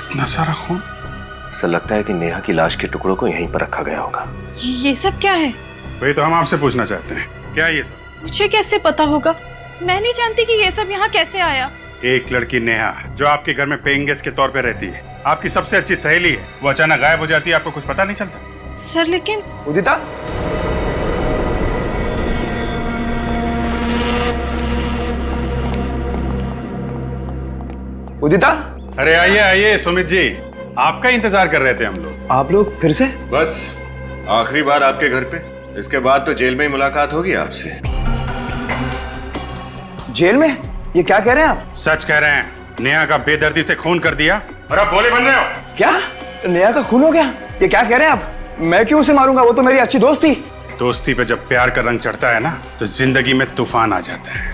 इतना सारा खून? सर लगता है कि नेहा की लाश के टुकड़ों को यहीं पर रखा गया होगा। ये सब क्या है? वही तो हम आपसे पूछना चाहते हैं, क्या ये सब? मुझे कैसे पता होगा? मैं नहीं जानती कि ये सब यहाँ कैसे आया। एक लड़की नेहा जो आपके घर में पेइंग गेस्ट के तौर पे रहती है, आपकी सबसे अच्छी सहेली है, वो अचानक गायब हो जाती है, आपको कुछ पता नहीं चलता? सर लेकिन उदिता, उदिता, अरे आइए आइए सुमित जी, आपका इंतजार कर रहे थे हम लोग। आप लोग फिर से? बस आखिरी बार आपके घर पे, इसके बाद तो जेल में ही मुलाकात होगी आपसे। जेल में? ये क्या कह रहे हैं आप? सच कह रहे हैं, नेहा का बेदर्दी से खून कर दिया और आप भोले बन रहे हो। क्या? नेहा का खून हो गया? ये क्या कह रहे हैं आप? मैं क्यों उसे मारूंगा? वो तो मेरी अच्छी दोस्त थी। दोस्ती पे जब प्यार का रंग चढ़ता है ना, तो जिंदगी में तूफान आ जाता है।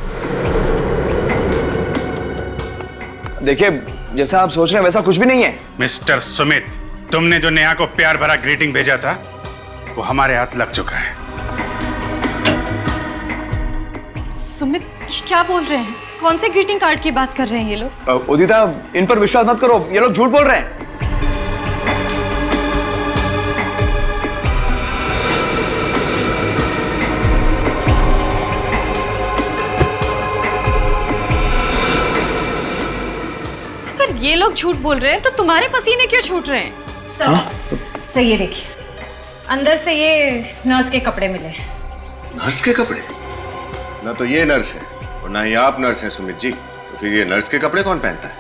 देखिए, जैसा आप सोच रहे हैं वैसा कुछ भी नहीं है। मिस्टर सुमित, तुमने जो नेहा को प्यार भरा ग्रीटिंग भेजा था, वो हमारे हाथ लग चुका है। सुमित क्या बोल रहे हैं? कौन से ग्रीटिंग कार्ड की बात कर रहे हैं ये लोग? उदिता, इन पर विश्वास मत करो, ये लोग झूठ बोल रहे हैं। अगर ये लोग झूठ बोल रहे हैं तो तुम्हारे पसीने क्यों छूट रहे हैं? सर ये देखिए, अंदर से ये नर्स के कपड़े मिले। नर्स के कपड़े? ना तो ये नर्स है और ना ही आप नर्स हैं सुमित जी, तो फिर ये नर्स के कपड़े कौन पहनता है?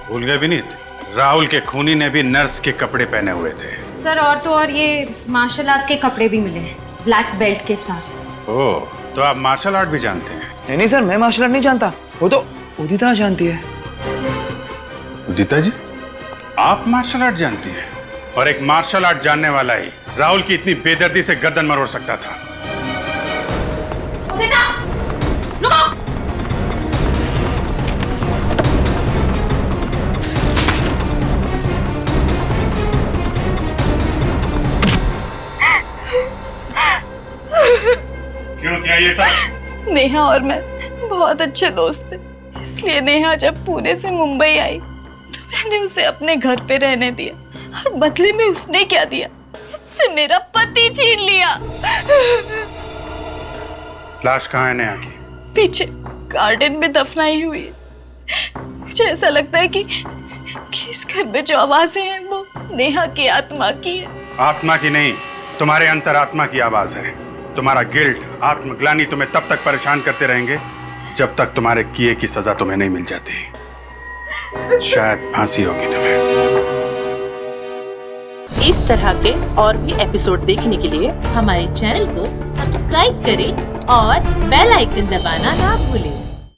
भूल गए विनीत, राहुल के खूनी ने भी नर्स के कपड़े पहने हुए थे। सर और तो और ये मार्शल आर्ट्स के कपड़े भी मिले हैं, ब्लैक बेल्ट के साथ। ओह, तो आप मार्शल आर्ट भी जानते हैं? नहीं नहीं सर, मैं मार्शल आर्ट नहीं जानता, वो तो उदिता जानती है। उदिता जी, आप मार्शल आर्ट जानती हैं? और एक मार्शल आर्ट जानने वाला ही राहुल की इतनी बेदर्दी से गर्दन मरोड़ सकता था। उदिता, रुको! क्यों किया ये सब? नेहा और मैं बहुत अच्छे दोस्त थे, इसलिए नेहा जब पुणे से मुंबई आई तो मैंने उसे अपने घर पे रहने दिया, और बदले में उसने क्या दिया? मुझसे मेरा पति छीन लिया। लाश कहाँ है नेहा की? पीछे गार्डन में दफनाई हुई है। मुझे ऐसा लगता है कि इस घर में जो आवाजें हैं वो नेहा की आत्मा की है। आत्मा की नहीं, तुम्हारे अंतरात्मा की आवाज है। तुम्हारा गिल्ट, आत्मग्लानि तुम्हें तब तक परेशान करते रहेंगे जब तक तुम्हारे किए की सजा तुम्हें नहीं मिल जाती। शायद फांसी होगी तुम्हें। इस तरह के और भी एपिसोड देखने के लिए हमारे चैनल को सब्सक्राइब करें और बेल आइकन दबाना ना भूलें।